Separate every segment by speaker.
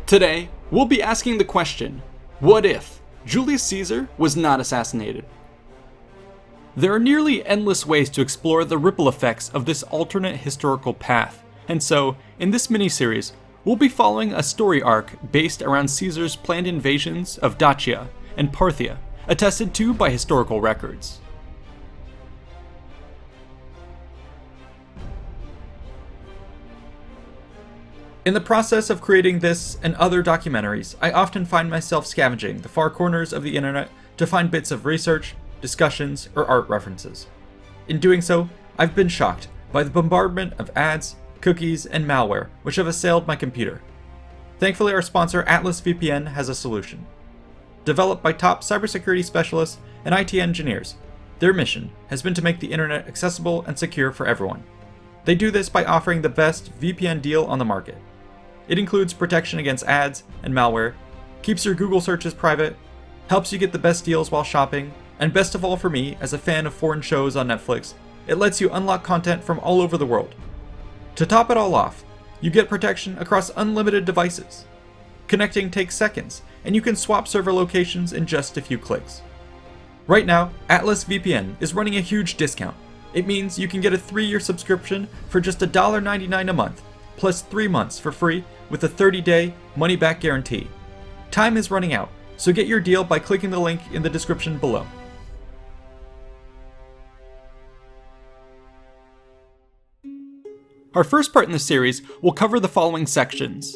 Speaker 1: Today, we'll be asking the question, what if Julius Caesar was not assassinated? There are nearly endless ways to explore the ripple effects of this alternate historical path, and so, in this mini-series, we'll be following a story arc based around Caesar's planned invasions of Dacia and Parthia, attested to by historical records. In the process of creating this and other documentaries, I often find myself scavenging the far corners of the internet to find bits of research, discussions, or art references. In doing so, I've been shocked by the bombardment of ads, cookies, and malware which have assailed my computer. Thankfully, our sponsor Atlas VPN has a solution. Developed by top cybersecurity specialists and IT engineers, their mission has been to make the internet accessible and secure for everyone. They do this by offering the best VPN deal on the market. It includes protection against ads and malware, keeps your Google searches private, helps you get the best deals while shopping, and best of all for me, as a fan of foreign shows on Netflix, it lets you unlock content from all over the world. To top it all off, you get protection across unlimited devices. Connecting takes seconds, and you can swap server locations in just a few clicks. Right now, Atlas VPN is running a huge discount. It means you can get a 3-year subscription for just $1.99 a month, plus 3 months for free with a 30-day money-back guarantee. Time is running out, so get your deal by clicking the link in the description below. Our first part in the series will cover the following sections.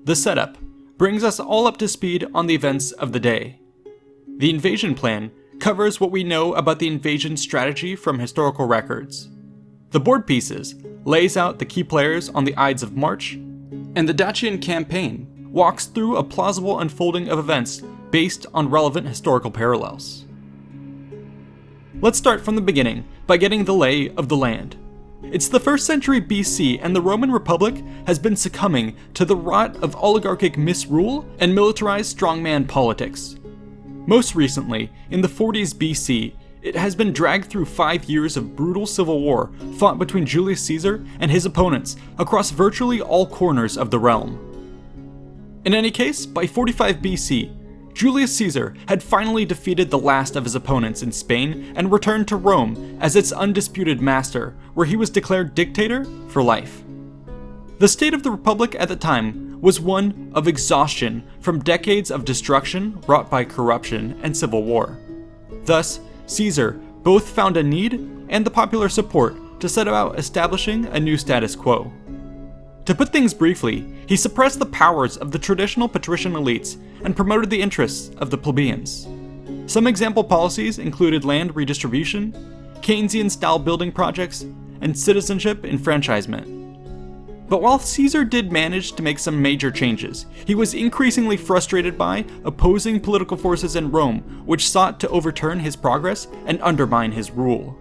Speaker 1: The setup brings us all up to speed on the events of the day. The invasion plan covers what we know about the invasion strategy from historical records. The board pieces lays out the key players on the Ides of March, and the Dacian Campaign walks through a plausible unfolding of events based on relevant historical parallels. Let's start from the beginning by getting the lay of the land. It's the 1st century BC, and the Roman Republic has been succumbing to the rot of oligarchic misrule and militarized strongman politics. Most recently, in the 40s BC, it has been dragged through 5 years of brutal civil war fought between Julius Caesar and his opponents across virtually all corners of the realm. In any case, by 45 BC, Julius Caesar had finally defeated the last of his opponents in Spain and returned to Rome as its undisputed master, where he was declared dictator for life. The state of the Republic at the time was one of exhaustion from decades of destruction wrought by corruption and civil war. Thus, Caesar both found a need and the popular support to set about establishing a new status quo. To put things briefly, he suppressed the powers of the traditional patrician elites and promoted the interests of the plebeians. Some example policies included land redistribution, Keynesian-style building projects, and citizenship enfranchisement. But while Caesar did manage to make some major changes, he was increasingly frustrated by opposing political forces in Rome which sought to overturn his progress and undermine his rule.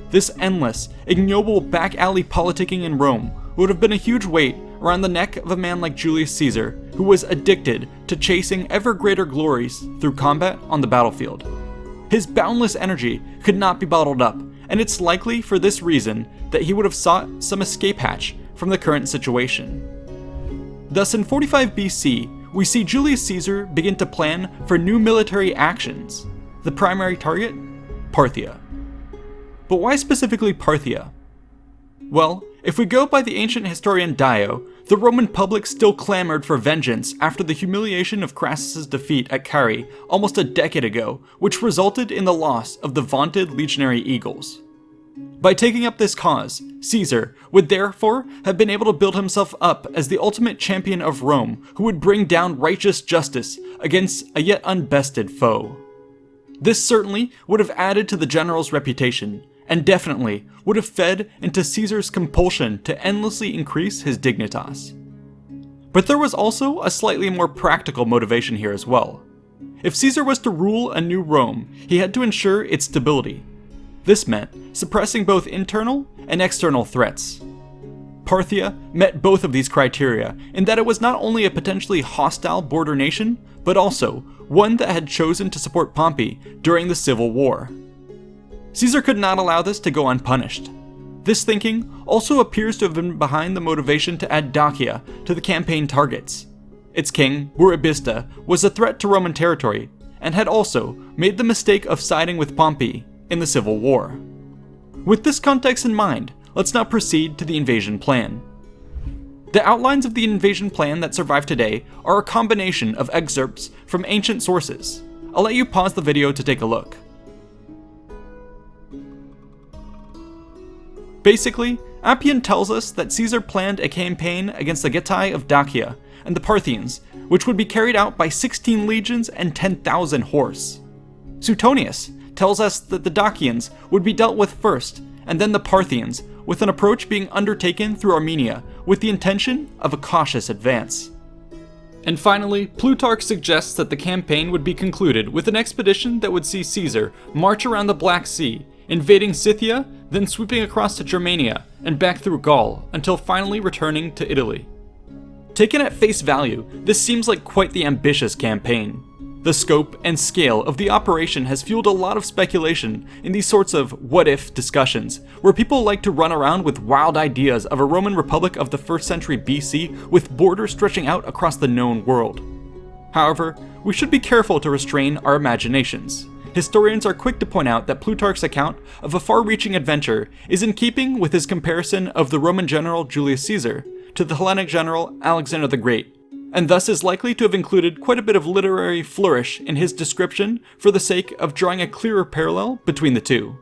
Speaker 1: This endless, ignoble back-alley politicking in Rome would have been a huge weight around the neck of a man like Julius Caesar, who was addicted to chasing ever greater glories through combat on the battlefield. His boundless energy could not be bottled up, and it's likely for this reason that he would have sought some escape hatch from the current situation. Thus, in 45 BC, we see Julius Caesar begin to plan for new military actions. The primary target? Parthia. But why specifically Parthia? Well, if we go by the ancient historian Dio, the Roman public still clamored for vengeance after the humiliation of Crassus's defeat at Carrhae almost a decade ago, which resulted in the loss of the vaunted legionary eagles. By taking up this cause, Caesar would therefore have been able to build himself up as the ultimate champion of Rome, who would bring down righteous justice against a yet unbested foe. This certainly would have added to the general's reputation, and definitely would have fed into Caesar's compulsion to endlessly increase his dignitas. But there was also a slightly more practical motivation here as well. If Caesar was to rule a new Rome, he had to ensure its stability. This meant suppressing both internal and external threats. Parthia met both of these criteria in that it was not only a potentially hostile border nation, but also one that had chosen to support Pompey during the Civil War. Caesar could not allow this to go unpunished. This thinking also appears to have been behind the motivation to add Dacia to the campaign targets. its king, Burebista, was a threat to Roman territory, and had also made the mistake of siding with Pompey in the Civil War. With this context in mind, let's now proceed to the invasion plan. The outlines of the invasion plan that survive today are a combination of excerpts from ancient sources. I'll let you pause the video to take a look. Basically, Appian tells us that Caesar planned a campaign against the Getae of Dacia and the Parthians, which would be carried out by 16 legions and 10,000 horse. Suetonius tells us that the Dacians would be dealt with first, and then the Parthians, with an approach being undertaken through Armenia with the intention of a cautious advance. And finally, Plutarch suggests that the campaign would be concluded with an expedition that would see Caesar march around the Black Sea, invading Scythia, then sweeping across to Germania and back through Gaul until finally returning to Italy. Taken at face value, this seems like quite the ambitious campaign. The scope and scale of the operation has fueled a lot of speculation in these sorts of what-if discussions, where people like to run around with wild ideas of a Roman Republic of the 1st century BC with borders stretching out across the known world. However, we should be careful to restrain our imaginations. Historians are quick to point out that Plutarch's account of a far-reaching adventure is in keeping with his comparison of the Roman general Julius Caesar to the Hellenic general Alexander the Great, and thus is likely to have included quite a bit of literary flourish in his description for the sake of drawing a clearer parallel between the two.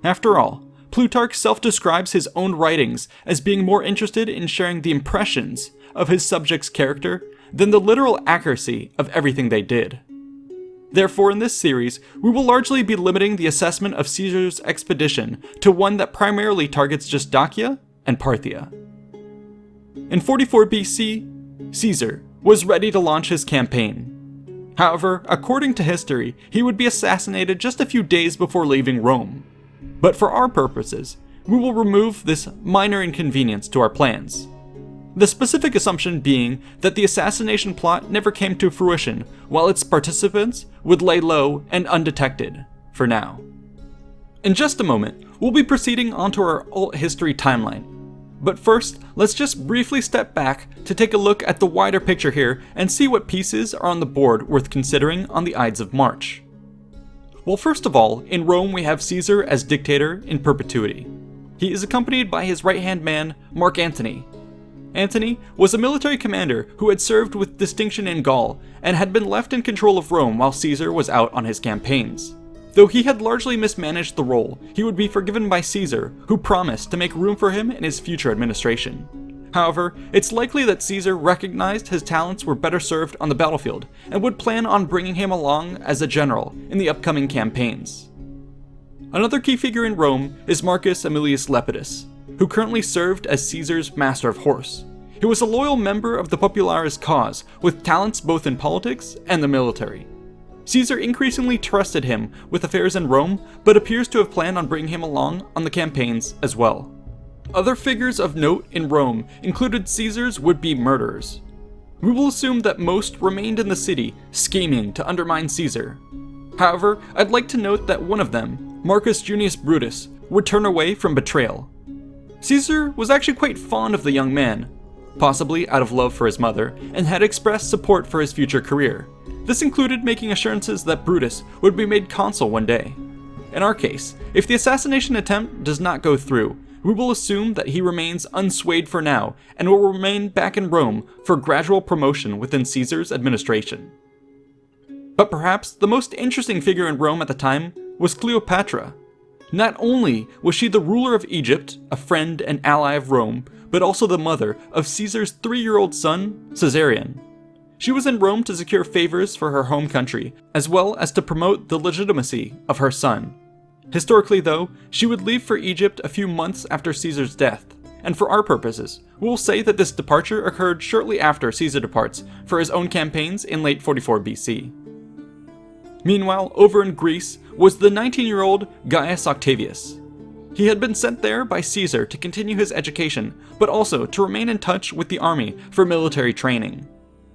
Speaker 1: After all, Plutarch self-describes his own writings as being more interested in sharing the impressions of his subject's character than the literal accuracy of everything they did. Therefore, in this series, we will largely be limiting the assessment of Caesar's expedition to one that primarily targets just Dacia and Parthia. In 44 BC, Caesar was ready to launch his campaign. However, according to history, he would be assassinated just a few days before leaving Rome. But for our purposes, we will remove this minor inconvenience to our plans. The specific assumption being that the assassination plot never came to fruition, while its participants would lay low and undetected, for now. In just a moment, we'll be proceeding onto our alt history timeline. But first, let's just briefly step back to take a look at the wider picture here and see what pieces are on the board worth considering on the Ides of March. Well, first of all, in Rome we have Caesar as dictator in perpetuity. He is accompanied by his right-hand man, Mark Antony. Antony was a military commander who had served with distinction in Gaul and had been left in control of Rome while Caesar was out on his campaigns. Though he had largely mismanaged the role, he would be forgiven by Caesar, who promised to make room for him in his future administration. However, it's likely that Caesar recognized his talents were better served on the battlefield and would plan on bringing him along as a general in the upcoming campaigns. Another key figure in Rome is Marcus Aemilius Lepidus, who currently served as Caesar's master of horse. He was a loyal member of the Popularis cause, with talents both in politics and the military. Caesar increasingly trusted him with affairs in Rome, but appears to have planned on bringing him along on the campaigns as well. Other figures of note in Rome included Caesar's would-be murderers. We will assume that most remained in the city, scheming to undermine Caesar. However, I'd like to note that one of them, Marcus Junius Brutus, would turn away from betrayal. Caesar was actually quite fond of the young man, possibly out of love for his mother, and had expressed support for his future career. This included making assurances that Brutus would be made consul one day. In our case, if the assassination attempt does not go through, we will assume that he remains unswayed for now and will remain back in Rome for gradual promotion within Caesar's administration. But perhaps the most interesting figure in Rome at the time was Cleopatra. Not only was she the ruler of Egypt, a friend and ally of Rome, but also the mother of Caesar's 3-year-old son, Caesarion. She was in Rome to secure favors for her home country, as well as to promote the legitimacy of her son. Historically though, she would leave for Egypt a few months after Caesar's death, and for our purposes, we'll say that this departure occurred shortly after Caesar departs for his own campaigns in late 44 BC. Meanwhile, over in Greece was the 19-year-old Gaius Octavius. He had been sent there by Caesar to continue his education, but also to remain in touch with the army for military training.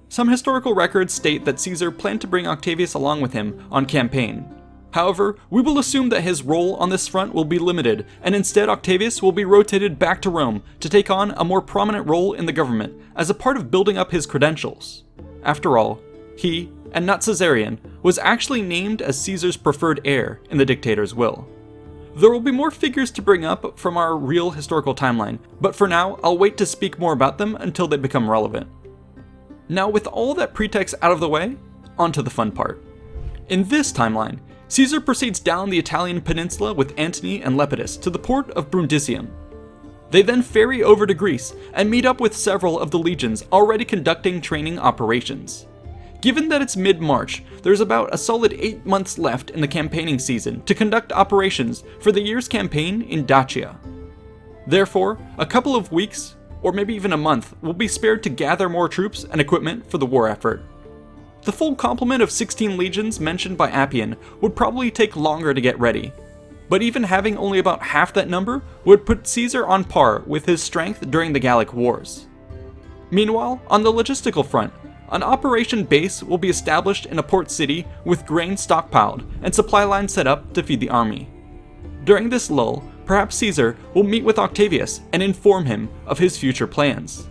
Speaker 1: Some historical records state that Caesar planned to bring Octavius along with him on campaign. However, we will assume that his role on this front will be limited, and instead Octavius will be rotated back to Rome to take on a more prominent role in the government as a part of building up his credentials. After all, he, and not Caesarion, was actually named as Caesar's preferred heir in the dictator's will. There will be more figures to bring up from our real historical timeline, but for now, I'll wait to speak more about them until they become relevant. Now, with all that pretext out of the way, on to the fun part. In this timeline, Caesar proceeds down the Italian peninsula with Antony and Lepidus to the port of Brundisium. They then ferry over to Greece and meet up with several of the legions already conducting training operations. Given that it's mid-March, there's about a solid 8 months left in the campaigning season to conduct operations for the year's campaign in Dacia. Therefore, a couple of weeks, or maybe even a month, will be spared to gather more troops and equipment for the war effort. The full complement of 16 legions mentioned by Appian would probably take longer to get ready, but even having only about half that number would put Caesar on par with his strength during the Gallic Wars. Meanwhile, on the logistical front, an operation base will be established in a port city with grain stockpiled and supply lines set up to feed the army. During this lull, perhaps Caesar will meet with Octavius and inform him of his future plans.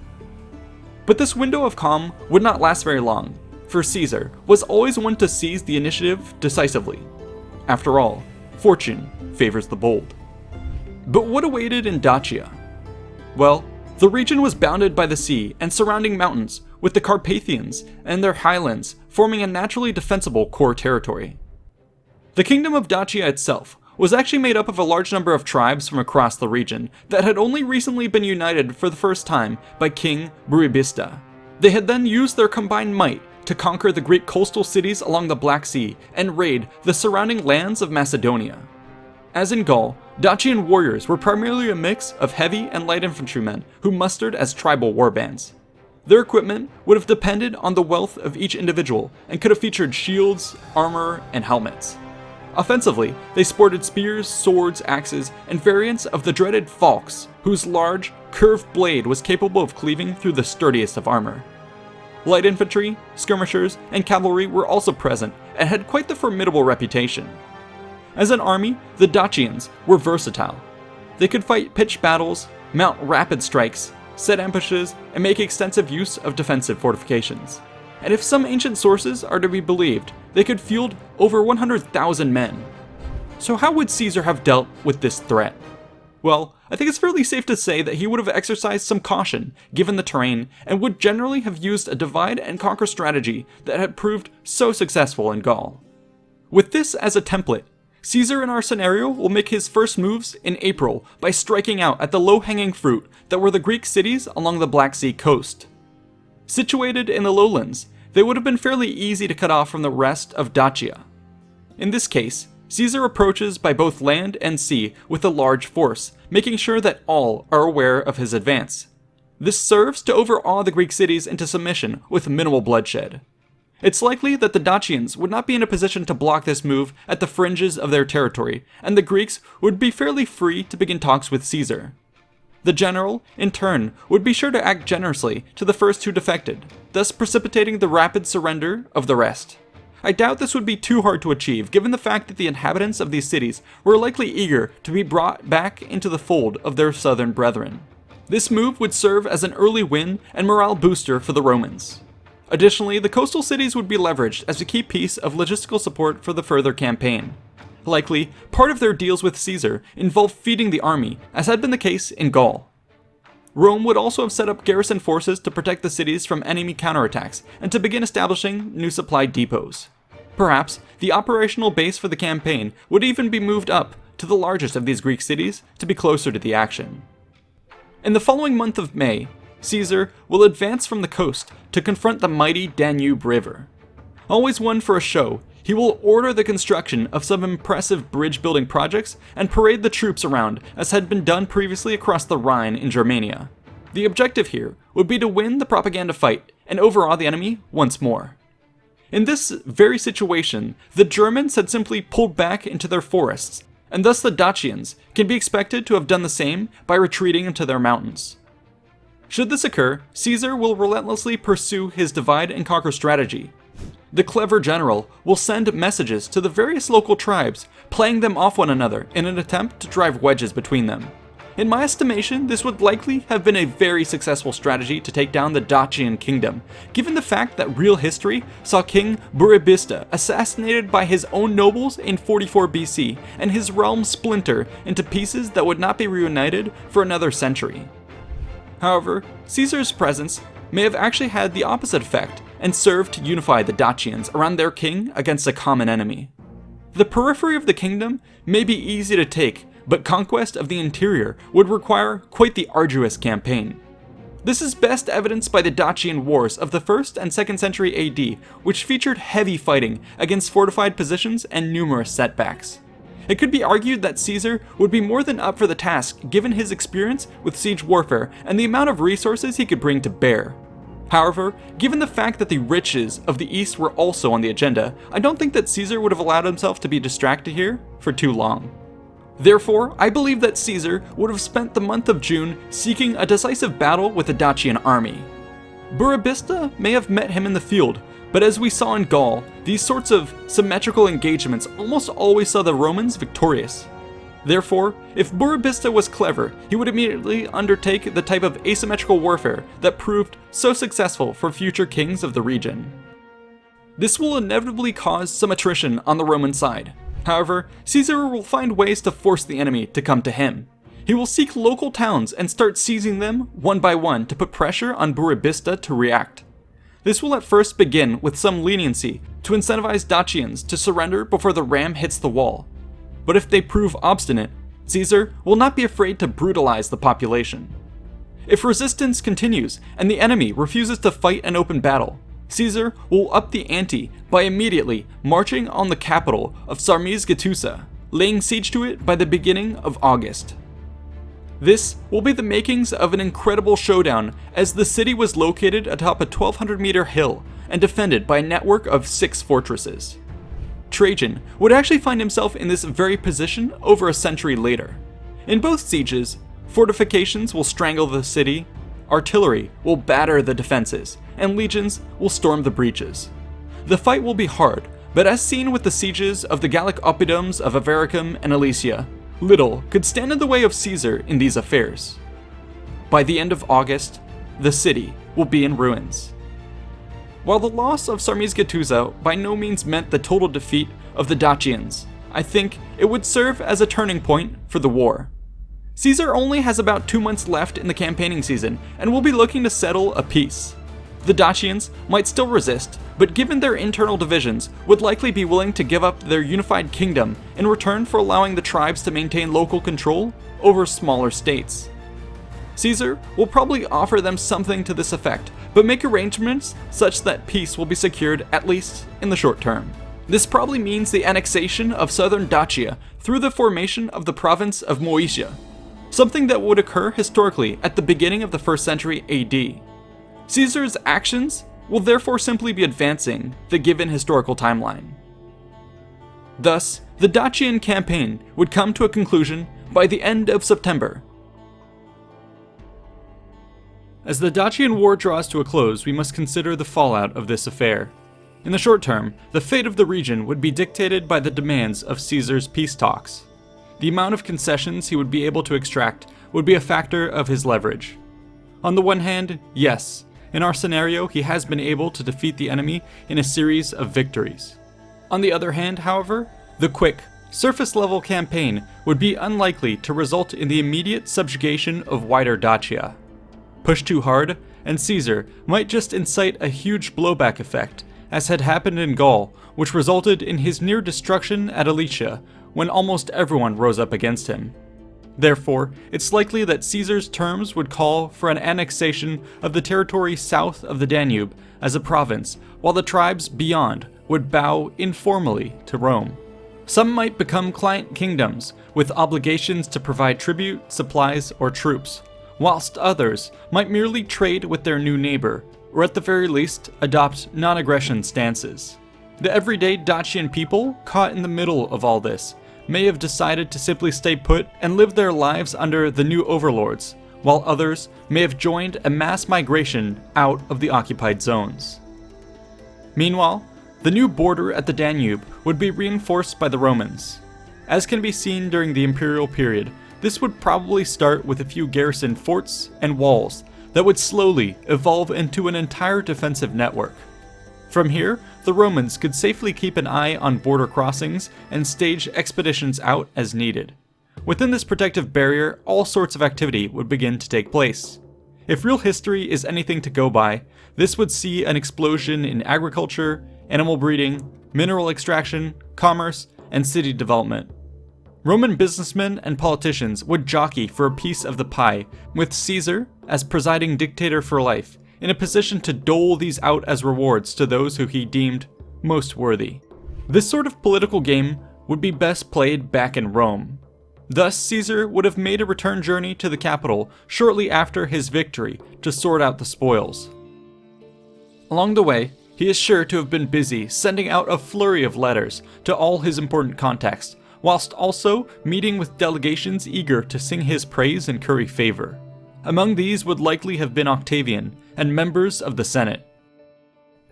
Speaker 1: But this window of calm would not last very long, for Caesar was always one to seize the initiative decisively. After all, fortune favors the bold. But what awaited in Dacia? Well, the region was bounded by the sea and surrounding mountains, with the Carpathians and their highlands forming a naturally defensible core territory. The kingdom of Dacia itself was actually made up of a large number of tribes from across the region that had only recently been united for the first time by King Burebista. They had then used their combined might to conquer the Greek coastal cities along the Black Sea and raid the surrounding lands of Macedonia. As in Gaul, Dacian warriors were primarily a mix of heavy and light infantrymen who mustered as tribal warbands. Their equipment would have depended on the wealth of each individual and could have featured shields, armor, and helmets. Offensively, they sported spears, swords, axes, and variants of the dreaded falx, whose large, curved blade was capable of cleaving through the sturdiest of armor. Light infantry, skirmishers, and cavalry were also present and had quite the formidable reputation. As an army, the Dacians were versatile. They could fight pitched battles, mount rapid strikes, set ambushes, and make extensive use of defensive fortifications. And if some ancient sources are to be believed, they could field over 100,000 men. So how would Caesar have dealt with this threat? Well, I think it's fairly safe to say that he would have exercised some caution given the terrain and would generally have used a divide and conquer strategy that had proved so successful in Gaul. With this as a template, Caesar in our scenario will make his first moves in April by striking out at the low-hanging fruit that were the Greek cities along the Black Sea coast. Situated in the lowlands, they would have been fairly easy to cut off from the rest of Dacia. In this case, Caesar approaches by both land and sea with a large force, making sure that all are aware of his advance. This serves to overawe the Greek cities into submission with minimal bloodshed. It's likely that the Dacians would not be in a position to block this move at the fringes of their territory, and the Greeks would be fairly free to begin talks with Caesar. The general, in turn, would be sure to act generously to the first who defected, thus precipitating the rapid surrender of the rest. I doubt this would be too hard to achieve, given the fact that the inhabitants of these cities were likely eager to be brought back into the fold of their southern brethren. This move would serve as an early win and morale booster for the Romans. Additionally, the coastal cities would be leveraged as a key piece of logistical support for the further campaign. Likely, part of their deals with Caesar involved feeding the army, as had been the case in Gaul. Rome would also have set up garrison forces to protect the cities from enemy counterattacks and to begin establishing new supply depots. Perhaps the operational base for the campaign would even be moved up to the largest of these Greek cities to be closer to the action. In the following month of May, Caesar will advance from the coast to confront the mighty Danube River. Always one for a show, he will order the construction of some impressive bridge-building projects and parade the troops around as had been done previously across the Rhine in Germania. The objective here would be to win the propaganda fight and overawe the enemy once more. In this very situation, the Germans had simply pulled back into their forests, and thus the Dacians can be expected to have done the same by retreating into their mountains. Should this occur, Caesar will relentlessly pursue his divide and conquer strategy. The clever general will send messages to the various local tribes, playing them off one another in an attempt to drive wedges between them. In my estimation, this would likely have been a very successful strategy to take down the Dacian kingdom, given the fact that real history saw King Burebista assassinated by his own nobles in 44 BC, and his realm splinter into pieces that would not be reunited for another century. However, Caesar's presence may have actually had the opposite effect, and served to unify the Dacians around their king against a common enemy. The periphery of the kingdom may be easy to take, but conquest of the interior would require quite the arduous campaign. This is best evidenced by the Dacian Wars of the 1st and 2nd century AD, which featured heavy fighting against fortified positions and numerous setbacks. It could be argued that Caesar would be more than up for the task given his experience with siege warfare and the amount of resources he could bring to bear. However, given the fact that the riches of the East were also on the agenda, I don't think that Caesar would have allowed himself to be distracted here for too long. Therefore, I believe that Caesar would have spent the month of June seeking a decisive battle with the Dacian army. Burebista may have met him in the field, but as we saw in Gaul, these sorts of symmetrical engagements almost always saw the Romans victorious. Therefore, if Burebista was clever, he would immediately undertake the type of asymmetrical warfare that proved so successful for future kings of the region. This will inevitably cause some attrition on the Roman side. However, Caesar will find ways to force the enemy to come to him. He will seek local towns and start seizing them one by one to put pressure on Burebista to react. This will at first begin with some leniency to incentivize Dacians to surrender before the ram hits the wall. But if they prove obstinate, Caesar will not be afraid to brutalize the population. If resistance continues and the enemy refuses to fight an open battle, Caesar will up the ante by immediately marching on the capital of Sarmizegetusa, laying siege to it by the beginning of August. This will be the makings of an incredible showdown, as the city was located atop a 1,200-meter hill and defended by a network of 6 fortresses. Trajan would actually find himself in this very position over a century later. In both sieges, fortifications will strangle the city, artillery will batter the defenses, and legions will storm the breaches. The fight will be hard, but as seen with the sieges of the Gallic oppidums of Avaricum and Alesia, little could stand in the way of Caesar in these affairs. By the end of August, the city will be in ruins. While the loss of Sarmizegetusa by no means meant the total defeat of the Dacians, I think it would serve as a turning point for the war. Caesar only has about 2 months left in the campaigning season and will be looking to settle a peace. The Dacians might still resist, but given their internal divisions, would likely be willing to give up their unified kingdom in return for allowing the tribes to maintain local control over smaller states. Caesar will probably offer them something to this effect, but make arrangements such that peace will be secured at least in the short term. This probably means the annexation of southern Dacia through the formation of the province of Moesia, something that would occur historically at the beginning of the 1st century AD. Caesar's actions will therefore simply be advancing the given historical timeline. Thus, the Dacian campaign would come to a conclusion by the end of September. As the Dacian War draws to a close, we must consider the fallout of this affair. In the short term, the fate of the region would be dictated by the demands of Caesar's peace talks. The amount of concessions he would be able to extract would be a factor of his leverage. On the one hand, yes, in our scenario he has been able to defeat the enemy in a series of victories. On the other hand, however, the quick, surface-level campaign would be unlikely to result in the immediate subjugation of wider Dacia. Push too hard, and Caesar might just incite a huge blowback effect, as had happened in Gaul, which resulted in his near destruction at Alesia when almost everyone rose up against him. Therefore, it's likely that Caesar's terms would call for an annexation of the territory south of the Danube as a province, while the tribes beyond would bow informally to Rome. Some might become client kingdoms, with obligations to provide tribute, supplies, or troops, whilst others might merely trade with their new neighbor, or at the very least, adopt non-aggression stances. The everyday Dacian people, caught in the middle of all this, may have decided to simply stay put and live their lives under the new overlords, while others may have joined a mass migration out of the occupied zones. Meanwhile, the new border at the Danube would be reinforced by the Romans. As can be seen during the imperial period, this would probably start with a few garrison forts and walls that would slowly evolve into an entire defensive network. From here, the Romans could safely keep an eye on border crossings and stage expeditions out as needed. Within this protective barrier, all sorts of activity would begin to take place. If real history is anything to go by, this would see an explosion in agriculture, animal breeding, mineral extraction, commerce, and city development. Roman businessmen and politicians would jockey for a piece of the pie, with Caesar, as presiding dictator for life, in a position to dole these out as rewards to those who he deemed most worthy. This sort of political game would be best played back in Rome. Thus, Caesar would have made a return journey to the capital shortly after his victory to sort out the spoils. Along the way, he is sure to have been busy sending out a flurry of letters to all his important contacts, whilst also meeting with delegations eager to sing his praise and curry favor. Among these would likely have been Octavian and members of the Senate.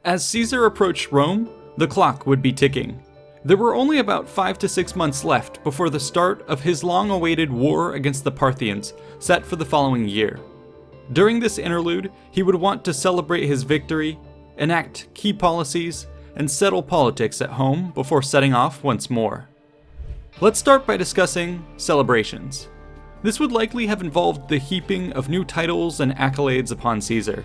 Speaker 1: As Caesar approached Rome, the clock would be ticking. There were only about 5 to 6 months left before the start of his long-awaited war against the Parthians, set for the following year. During this interlude, he would want to celebrate his victory, enact key policies, and settle politics at home before setting off once more. Let's start by discussing celebrations. This would likely have involved the heaping of new titles and accolades upon Caesar.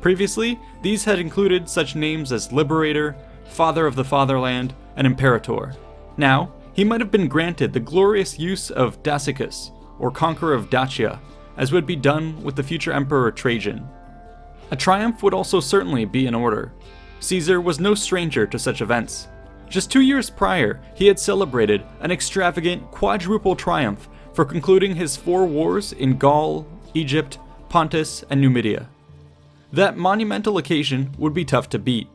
Speaker 1: Previously, these had included such names as Liberator, Father of the Fatherland, and Imperator. Now, he might have been granted the glorious use of Dacicus, or Conqueror of Dacia, as would be done with the future Emperor Trajan. A triumph would also certainly be in order. Caesar was no stranger to such events. Just 2 years prior, he had celebrated an extravagant quadruple triumph for concluding his 4 wars in Gaul, Egypt, Pontus, and Numidia. That monumental occasion would be tough to beat.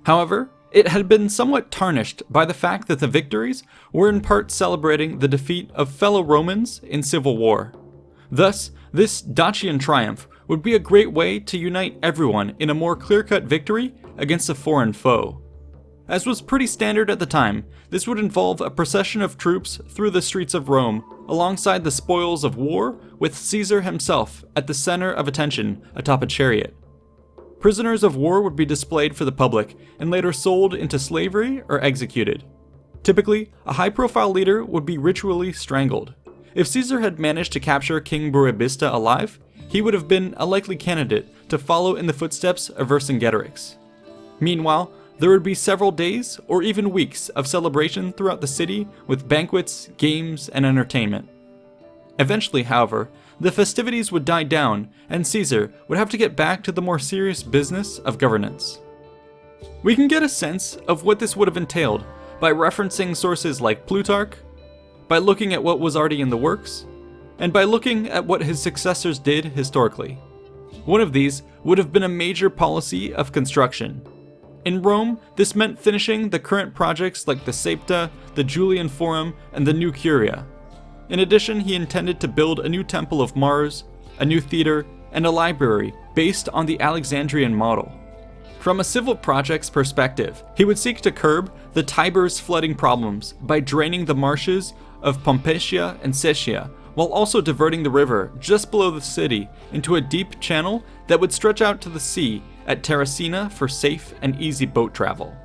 Speaker 1: However, it had been somewhat tarnished by the fact that the victories were in part celebrating the defeat of fellow Romans in civil war. Thus, this Dacian triumph would be a great way to unite everyone in a more clear-cut victory against a foreign foe. As was pretty standard at the time, this would involve a procession of troops through the streets of Rome, alongside the spoils of war, with Caesar himself at the center of attention atop a chariot. Prisoners of war would be displayed for the public and later sold into slavery or executed. Typically, a high-profile leader would be ritually strangled. If Caesar had managed to capture King Burebista alive, he would have been a likely candidate to follow in the footsteps of Vercingetorix. Meanwhile, there would be several days or even weeks of celebration throughout the city with banquets, games, and entertainment. Eventually, however, the festivities would die down and Caesar would have to get back to the more serious business of governance. We can get a sense of what this would have entailed by referencing sources like Plutarch, by looking at what was already in the works, and by looking at what his successors did historically. One of these would have been a major policy of construction. In Rome, this meant finishing the current projects like the Septa, the Julian Forum, and the new Curia. In addition, he intended to build a new temple of Mars, a new theater, and a library based on the Alexandrian model. From a civil project's perspective, he would seek to curb the Tiber's flooding problems by draining the marshes of Pompeia and Setia, while also diverting the river just below the city into a deep channel that would stretch out to the sea at Terracina for safe and easy boat travel.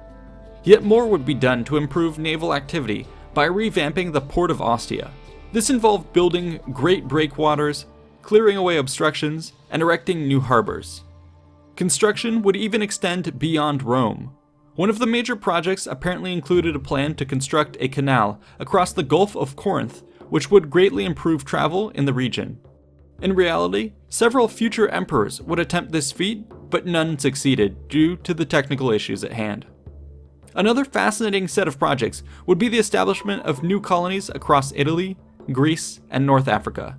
Speaker 1: Yet more would be done to improve naval activity by revamping the port of Ostia. This involved building great breakwaters, clearing away obstructions, and erecting new harbors. Construction would even extend beyond Rome. One of the major projects apparently included a plan to construct a canal across the Gulf of Corinth, which would greatly improve travel in the region. In reality, several future emperors would attempt this feat, but none succeeded due to the technical issues at hand. Another fascinating set of projects would be the establishment of new colonies across Italy, Greece, and North Africa.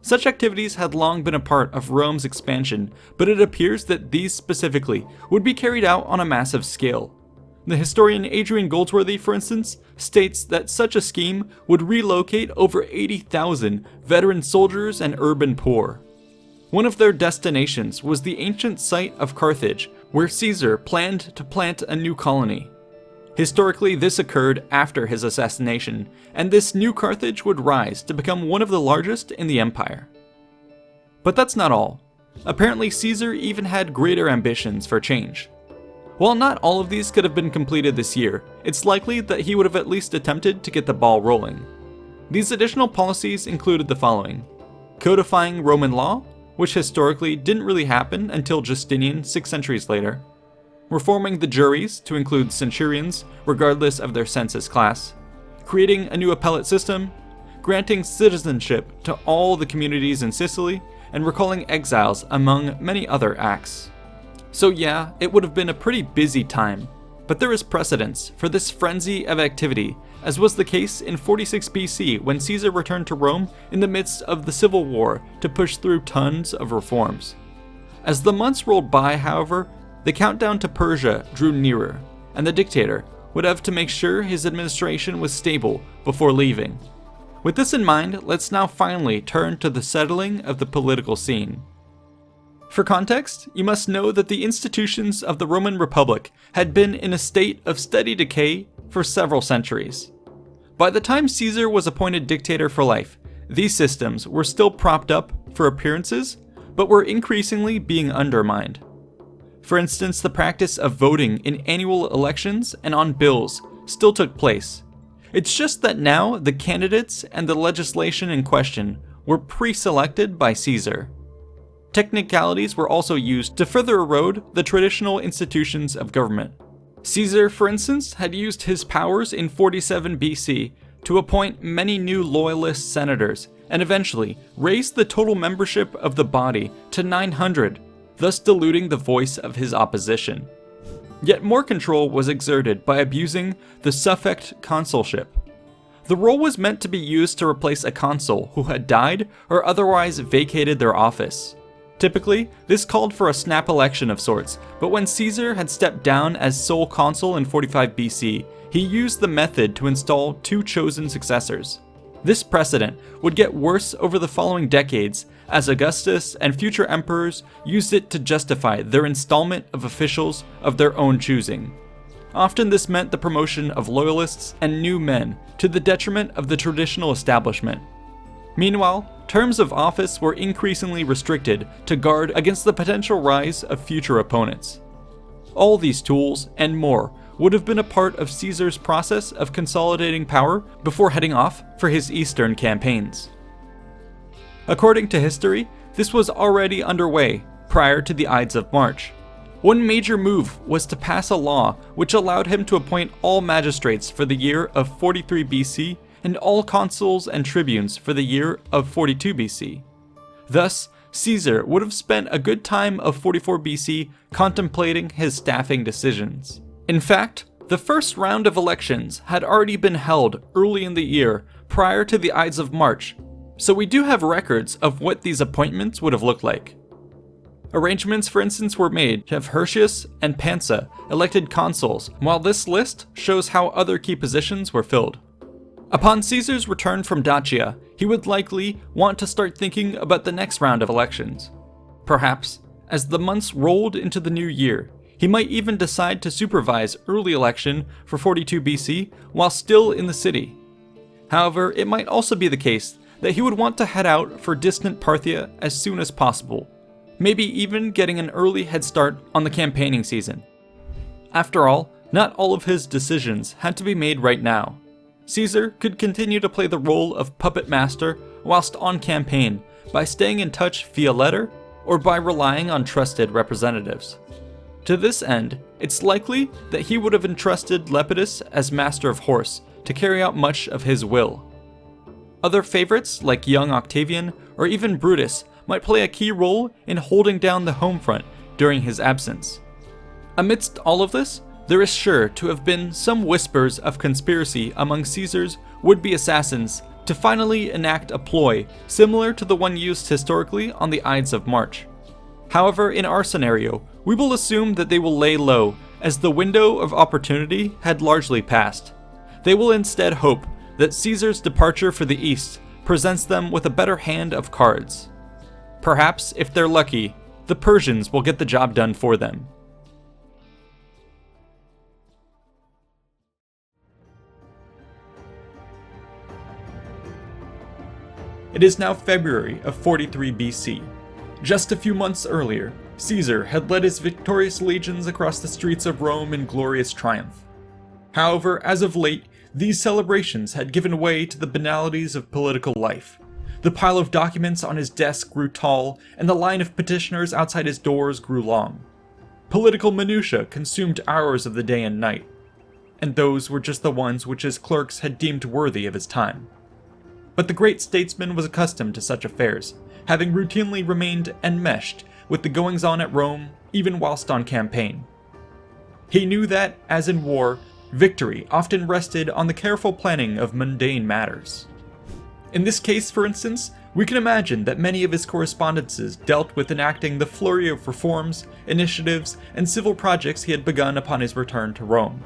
Speaker 1: Such activities had long been a part of Rome's expansion, but it appears that these specifically would be carried out on a massive scale. The historian Adrian Goldsworthy, for instance, states that such a scheme would relocate over 80,000 veteran soldiers and urban poor. One of their destinations was the ancient site of Carthage, where Caesar planned to plant a new colony. Historically, this occurred after his assassination, and this new Carthage would rise to become one of the largest in the empire. But that's not all. Apparently, Caesar even had greater ambitions for change. While not all of these could have been completed this year, it's likely that he would have at least attempted to get the ball rolling. These additional policies included the following: codifying Roman law, which historically didn't really happen until Justinian 6 centuries later; reforming the juries to include centurions, regardless of their census class; creating a new appellate system; granting citizenship to all the communities in Sicily; and recalling exiles, among many other acts. So yeah, it would have been a pretty busy time, but there is precedence for this frenzy of activity, as was the case in 46 BC when Caesar returned to Rome in the midst of the civil war to push through tons of reforms. As the months rolled by, however, the countdown to Persia drew nearer, and the dictator would have to make sure his administration was stable before leaving. With this in mind, let's now finally turn to the settling of the political scene. For context, you must know that the institutions of the Roman Republic had been in a state of steady decay for several centuries. By the time Caesar was appointed dictator for life, these systems were still propped up for appearances, but were increasingly being undermined. For instance, the practice of voting in annual elections and on bills still took place. It's just that now the candidates and the legislation in question were pre-selected by Caesar. Technicalities were also used to further erode the traditional institutions of government. Caesar, for instance, had used his powers in 47 BC to appoint many new loyalist senators and eventually raised the total membership of the body to 900, thus diluting the voice of his opposition. Yet more control was exerted by abusing the suffect consulship. The role was meant to be used to replace a consul who had died or otherwise vacated their office. Typically, this called for a snap election of sorts, but when Caesar had stepped down as sole consul in 45 BC, he used the method to install 2 chosen successors. This precedent would get worse over the following decades as Augustus and future emperors used it to justify their installment of officials of their own choosing. Often this meant the promotion of loyalists and new men to the detriment of the traditional establishment. Meanwhile, terms of office were increasingly restricted to guard against the potential rise of future opponents. All these tools, and more, would have been a part of Caesar's process of consolidating power before heading off for his eastern campaigns. According to history, this was already underway prior to the Ides of March. One major move was to pass a law which allowed him to appoint all magistrates for the year of 43 BC and all consuls and tribunes for the year of 42 BC. Thus, Caesar would have spent a good time of 44 BC contemplating his staffing decisions. In fact, the first round of elections had already been held early in the year prior to the Ides of March, so we do have records of what these appointments would have looked like. Arrangements, for instance, were made to have Hirtius and Pansa elected consuls, while this list shows how other key positions were filled. Upon Caesar's return from Dacia, he would likely want to start thinking about the next round of elections. Perhaps, as the months rolled into the new year, he might even decide to supervise early election for 42 BC while still in the city. However, it might also be the case that he would want to head out for distant Parthia as soon as possible, maybe even getting an early head start on the campaigning season. After all, not all of his decisions had to be made right now. Caesar could continue to play the role of puppet master whilst on campaign by staying in touch via letter or by relying on trusted representatives. To this end, it's likely that he would have entrusted Lepidus as master of horse to carry out much of his will. Other favorites like young Octavian or even Brutus might play a key role in holding down the home front during his absence. Amidst all of this, there is sure to have been some whispers of conspiracy among Caesar's would-be assassins to finally enact a ploy similar to the one used historically on the Ides of March. However, in our scenario, we will assume that they will lay low as the window of opportunity had largely passed. They will instead hope that Caesar's departure for the east presents them with a better hand of cards. Perhaps, if they're lucky, the Persians will get the job done for them. It is now February of 43 BC. Just a few months earlier, Caesar had led his victorious legions across the streets of Rome in glorious triumph. However, as of late, these celebrations had given way to the banalities of political life. The pile of documents on his desk grew tall, and the line of petitioners outside his doors grew long. Political minutiae consumed hours of the day and night, and those were just the ones which his clerks had deemed worthy of his time. But the great statesman was accustomed to such affairs, having routinely remained enmeshed with the goings-on at Rome, even whilst on campaign. He knew that, as in war, victory often rested on the careful planning of mundane matters. In this case, for instance, we can imagine that many of his correspondences dealt with enacting the flurry of reforms, initiatives, and civil projects he had begun upon his return to Rome.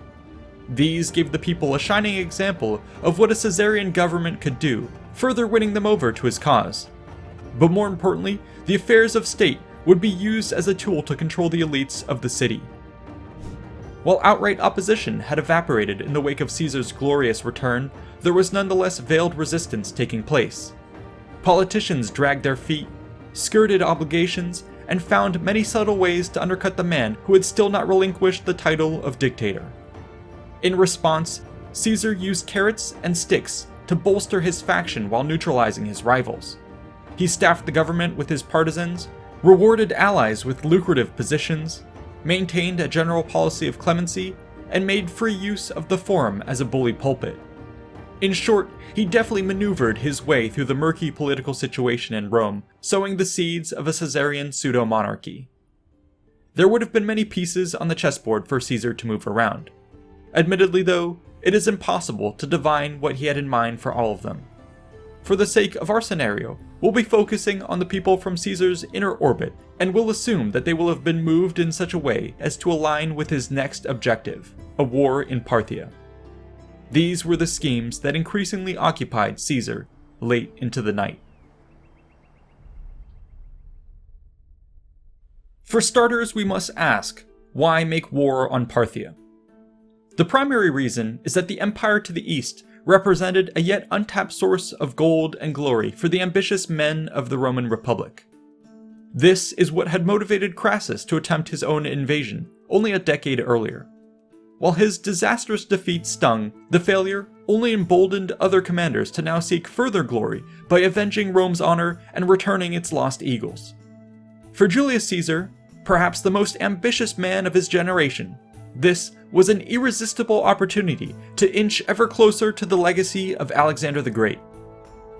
Speaker 1: These gave the people a shining example of what a Caesarian government could do, further winning them over to his cause. But more importantly, the affairs of state would be used as a tool to control the elites of the city. While outright opposition had evaporated in the wake of Caesar's glorious return, there was nonetheless veiled resistance taking place. Politicians dragged their feet, skirted obligations, and found many subtle ways to undercut the man who had still not relinquished the title of dictator. In response, Caesar used carrots and sticks to bolster his faction while neutralizing his rivals. He staffed the government with his partisans, rewarded allies with lucrative positions, maintained a general policy of clemency, and made free use of the forum as a bully pulpit. In short, he deftly maneuvered his way through the murky political situation in Rome, sowing the seeds of a Caesarian pseudo-monarchy. There would have been many pieces on the chessboard for Caesar to move around. Admittedly though, it is impossible to divine what he had in mind for all of them. For the sake of our scenario, we'll be focusing on the people from Caesar's inner orbit, and we'll assume that they will have been moved in such a way as to align with his next objective, a war in Parthia. These were the schemes that increasingly occupied Caesar late into the night. For starters, we must ask, why make war on Parthia? The primary reason is that the empire to the east represented a yet untapped source of gold and glory for the ambitious men of the Roman Republic. This is what had motivated Crassus to attempt his own invasion only a decade earlier. While his disastrous defeat stung, the failure only emboldened other commanders to now seek further glory by avenging Rome's honor and returning its lost eagles. For Julius Caesar, perhaps the most ambitious man of his generation, this was an irresistible opportunity to inch ever closer to the legacy of Alexander the Great.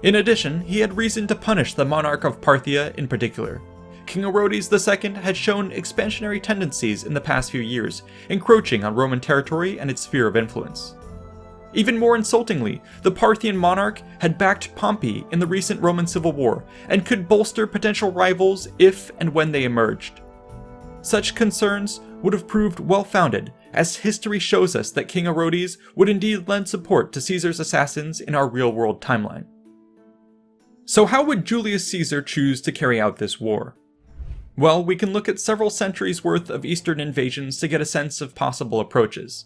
Speaker 1: In addition, he had reason to punish the monarch of Parthia in particular. King Orodes II had shown expansionary tendencies in the past few years, encroaching on Roman territory and its sphere of influence. Even more insultingly, the Parthian monarch had backed Pompey in the recent Roman Civil War and could bolster potential rivals if and when they emerged. Such concerns would have proved well-founded, as history shows us that King Orodes would indeed lend support to Caesar's assassins in our real-world timeline. So how would Julius Caesar choose to carry out this war? Well, we can look at several centuries worth of Eastern invasions to get a sense of possible approaches.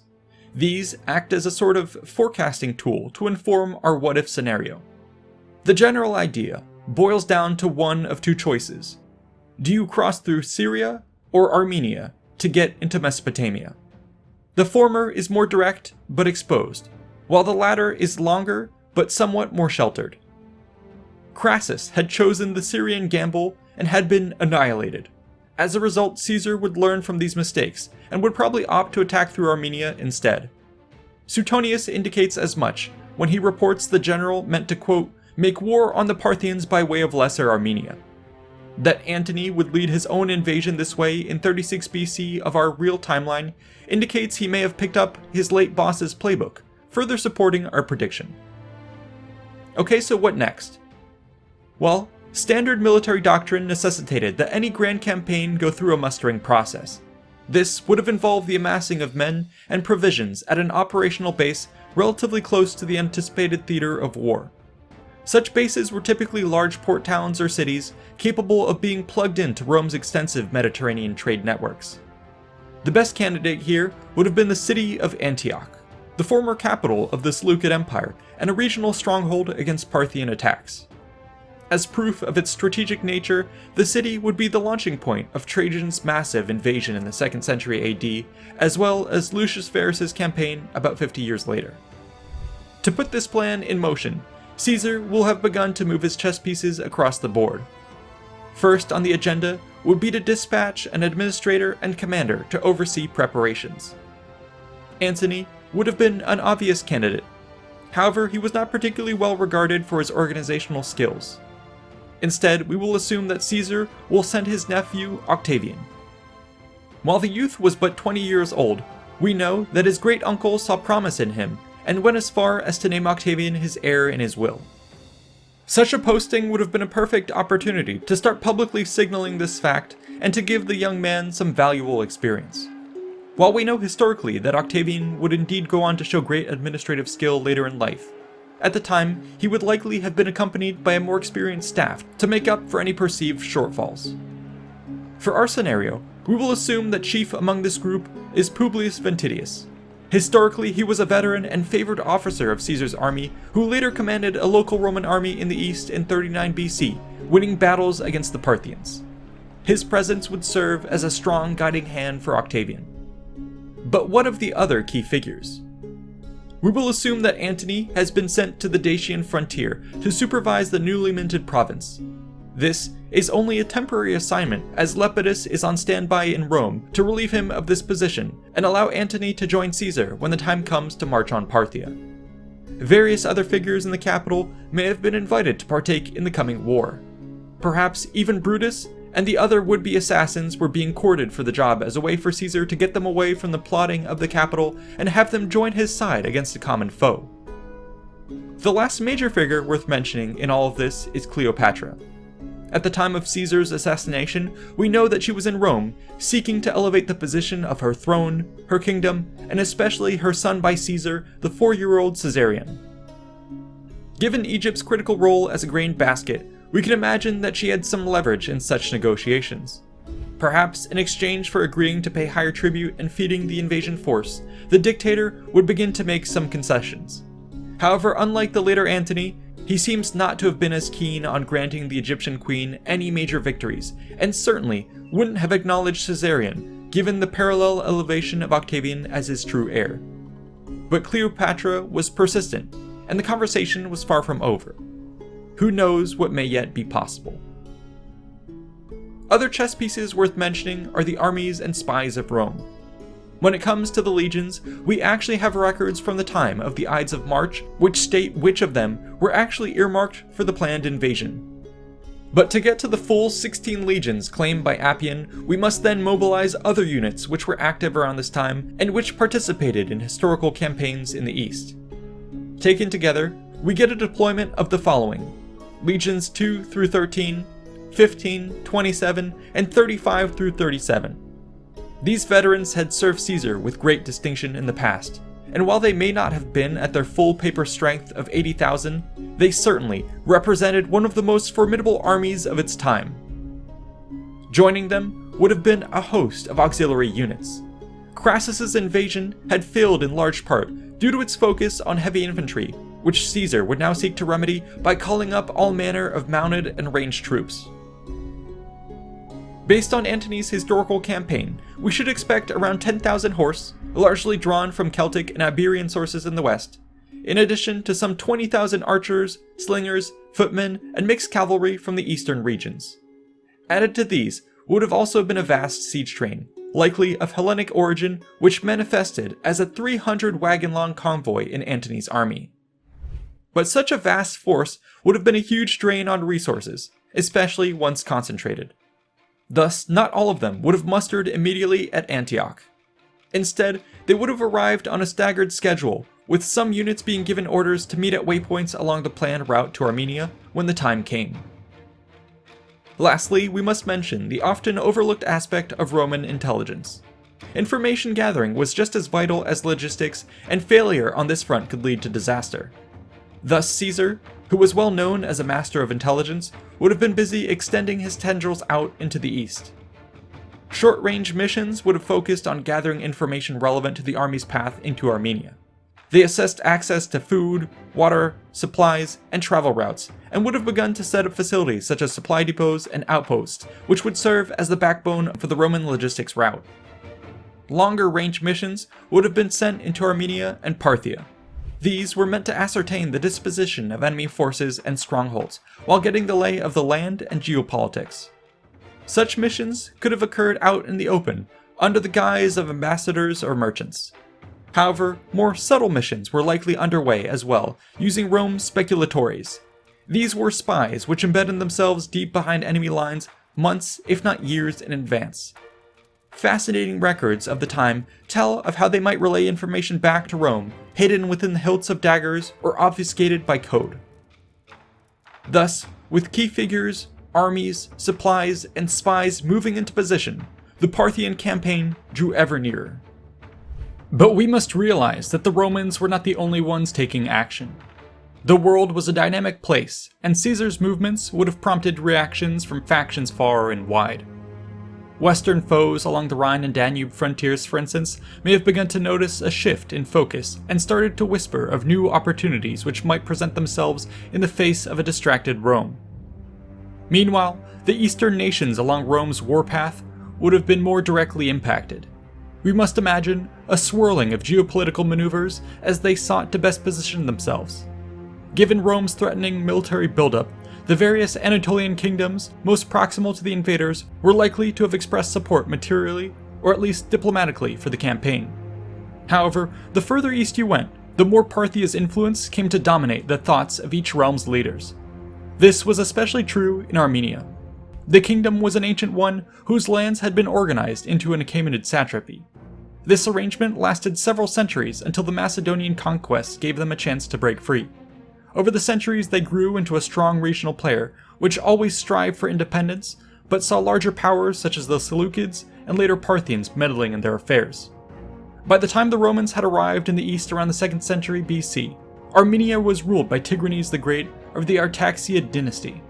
Speaker 1: These act as a sort of forecasting tool to inform our what-if scenario. The general idea boils down to one of two choices. Do you cross through Syria or Armenia to get into Mesopotamia? The former is more direct but exposed, while the latter is longer but somewhat more sheltered. Crassus had chosen the Syrian gamble and had been annihilated. As a result, Caesar would learn from these mistakes and would probably opt to attack through Armenia instead. Suetonius indicates as much when he reports the general meant to, quote, make war on the Parthians by way of Lesser Armenia. That Antony would lead his own invasion this way in 36 BC of our real timeline indicates he may have picked up his late boss's playbook, further supporting our prediction. Okay, so what next? Well, standard military doctrine necessitated that any grand campaign go through a mustering process. This would have involved the amassing of men and provisions at an operational base relatively close to the anticipated theater of war. Such bases were typically large port towns or cities capable of being plugged into Rome's extensive Mediterranean trade networks. The best candidate here would have been the city of Antioch, the former capital of the Seleucid Empire and a regional stronghold against Parthian attacks. As proof of its strategic nature, the city would be the launching point of Trajan's massive invasion in the 2nd century AD, as well as Lucius Verus's campaign about 50 years later. To put this plan in motion, Caesar will have begun to move his chess pieces across the board. First on the agenda would be to dispatch an administrator and commander to oversee preparations. Antony would have been an obvious candidate. However, he was not particularly well regarded for his organizational skills. Instead, we will assume that Caesar will send his nephew Octavian. While the youth was but 20 years old, we know that his great-uncle saw promise in him and went as far as to name Octavian his heir in his will. Such a posting would have been a perfect opportunity to start publicly signaling this fact and to give the young man some valuable experience. While we know historically that Octavian would indeed go on to show great administrative skill later in life, at the time he would likely have been accompanied by a more experienced staff to make up for any perceived shortfalls. For our scenario, we will assume that chief among this group is Publius Ventidius. Historically, he was a veteran and favored officer of Caesar's army who later commanded a local Roman army in the east in 39 BC, winning battles against the Parthians. His presence would serve as a strong guiding hand for Octavian. But what of the other key figures? We will assume that Antony has been sent to the Dacian frontier to supervise the newly minted province. This is only a temporary assignment, as Lepidus is on standby in Rome to relieve him of this position and allow Antony to join Caesar when the time comes to march on Parthia. Various other figures in the capital may have been invited to partake in the coming war. Perhaps even Brutus and the other would-be assassins were being courted for the job as a way for Caesar to get them away from the plotting of the capital and have them join his side against a common foe. The last major figure worth mentioning in all of this is Cleopatra. At the time of Caesar's assassination, we know that she was in Rome, seeking to elevate the position of her throne, her kingdom, and especially her son by Caesar, the 4-year-old Caesarion. Given Egypt's critical role as a grain basket, we can imagine that she had some leverage in such negotiations. Perhaps in exchange for agreeing to pay higher tribute and feeding the invasion force, the dictator would begin to make some concessions. However, unlike the later Antony, he seems not to have been as keen on granting the Egyptian queen any major victories, and certainly wouldn't have acknowledged Caesarion, given the parallel elevation of Octavian as his true heir. But Cleopatra was persistent, and the conversation was far from over. Who knows what may yet be possible? Other chess pieces worth mentioning are the armies and spies of Rome. When it comes to the legions, we actually have records from the time of the Ides of March which state which of them were actually earmarked for the planned invasion. But to get to the full 16 legions claimed by Appian, we must then mobilize other units which were active around this time and which participated in historical campaigns in the east. Taken together, we get a deployment of the following: legions 2 through 13, 15, 27, and 35 through 37. These veterans had served Caesar with great distinction in the past, and while they may not have been at their full paper strength of 80,000, they certainly represented one of the most formidable armies of its time. Joining them would have been a host of auxiliary units. Crassus's invasion had failed in large part due to its focus on heavy infantry, which Caesar would now seek to remedy by calling up all manner of mounted and ranged troops. Based on Antony's historical campaign, we should expect around 10,000 horse, largely drawn from Celtic and Iberian sources in the west, in addition to some 20,000 archers, slingers, footmen, and mixed cavalry from the eastern regions. Added to these would have also been a vast siege train, likely of Hellenic origin, which manifested as a 300-wagon-long convoy in Antony's army. But such a vast force would have been a huge drain on resources, especially once concentrated. Thus, not all of them would have mustered immediately at Antioch. Instead, they would have arrived on a staggered schedule, with some units being given orders to meet at waypoints along the planned route to Armenia when the time came. Lastly, we must mention the often overlooked aspect of Roman intelligence. Information gathering was just as vital as logistics, and failure on this front could lead to disaster. Thus Caesar, who was well known as a master of intelligence, would have been busy extending his tendrils out into the east. Short-range missions would have focused on gathering information relevant to the army's path into Armenia. They assessed access to food, water, supplies, and travel routes, and would have begun to set up facilities such as supply depots and outposts, which would serve as the backbone for the Roman logistics route. Longer range missions would have been sent into Armenia and Parthia. These were meant to ascertain the disposition of enemy forces and strongholds, while getting the lay of the land and geopolitics. Such missions could have occurred out in the open, under the guise of ambassadors or merchants. However, more subtle missions were likely underway as well, using Rome's speculatores. These were spies which embedded themselves deep behind enemy lines months, if not years, in advance. Fascinating records of the time tell of how they might relay information back to Rome, hidden within the hilts of daggers or obfuscated by code. Thus, with key figures, armies, supplies, and spies moving into position, the Parthian campaign drew ever nearer. But we must realize that the Romans were not the only ones taking action. The world was a dynamic place, and Caesar's movements would have prompted reactions from factions far and wide. Western foes along the Rhine and Danube frontiers, for instance, may have begun to notice a shift in focus and started to whisper of new opportunities which might present themselves in the face of a distracted Rome. Meanwhile, the eastern nations along Rome's warpath would have been more directly impacted. We must imagine a swirling of geopolitical maneuvers as they sought to best position themselves. Given Rome's threatening military buildup, the various Anatolian kingdoms most proximal to the invaders were likely to have expressed support materially, or at least diplomatically, for the campaign. However, the further east you went, the more Parthia's influence came to dominate the thoughts of each realm's leaders. This was especially true in Armenia. The kingdom was an ancient one whose lands had been organized into an Achaemenid satrapy. This arrangement lasted several centuries until the Macedonian conquest gave them a chance to break free. Over the centuries, they grew into a strong regional player, which always strived for independence, but saw larger powers such as the Seleucids and later Parthians meddling in their affairs. By the time the Romans had arrived in the east around the 2nd century BC, Armenia was ruled by Tigranes the Great of the Artaxid dynasty.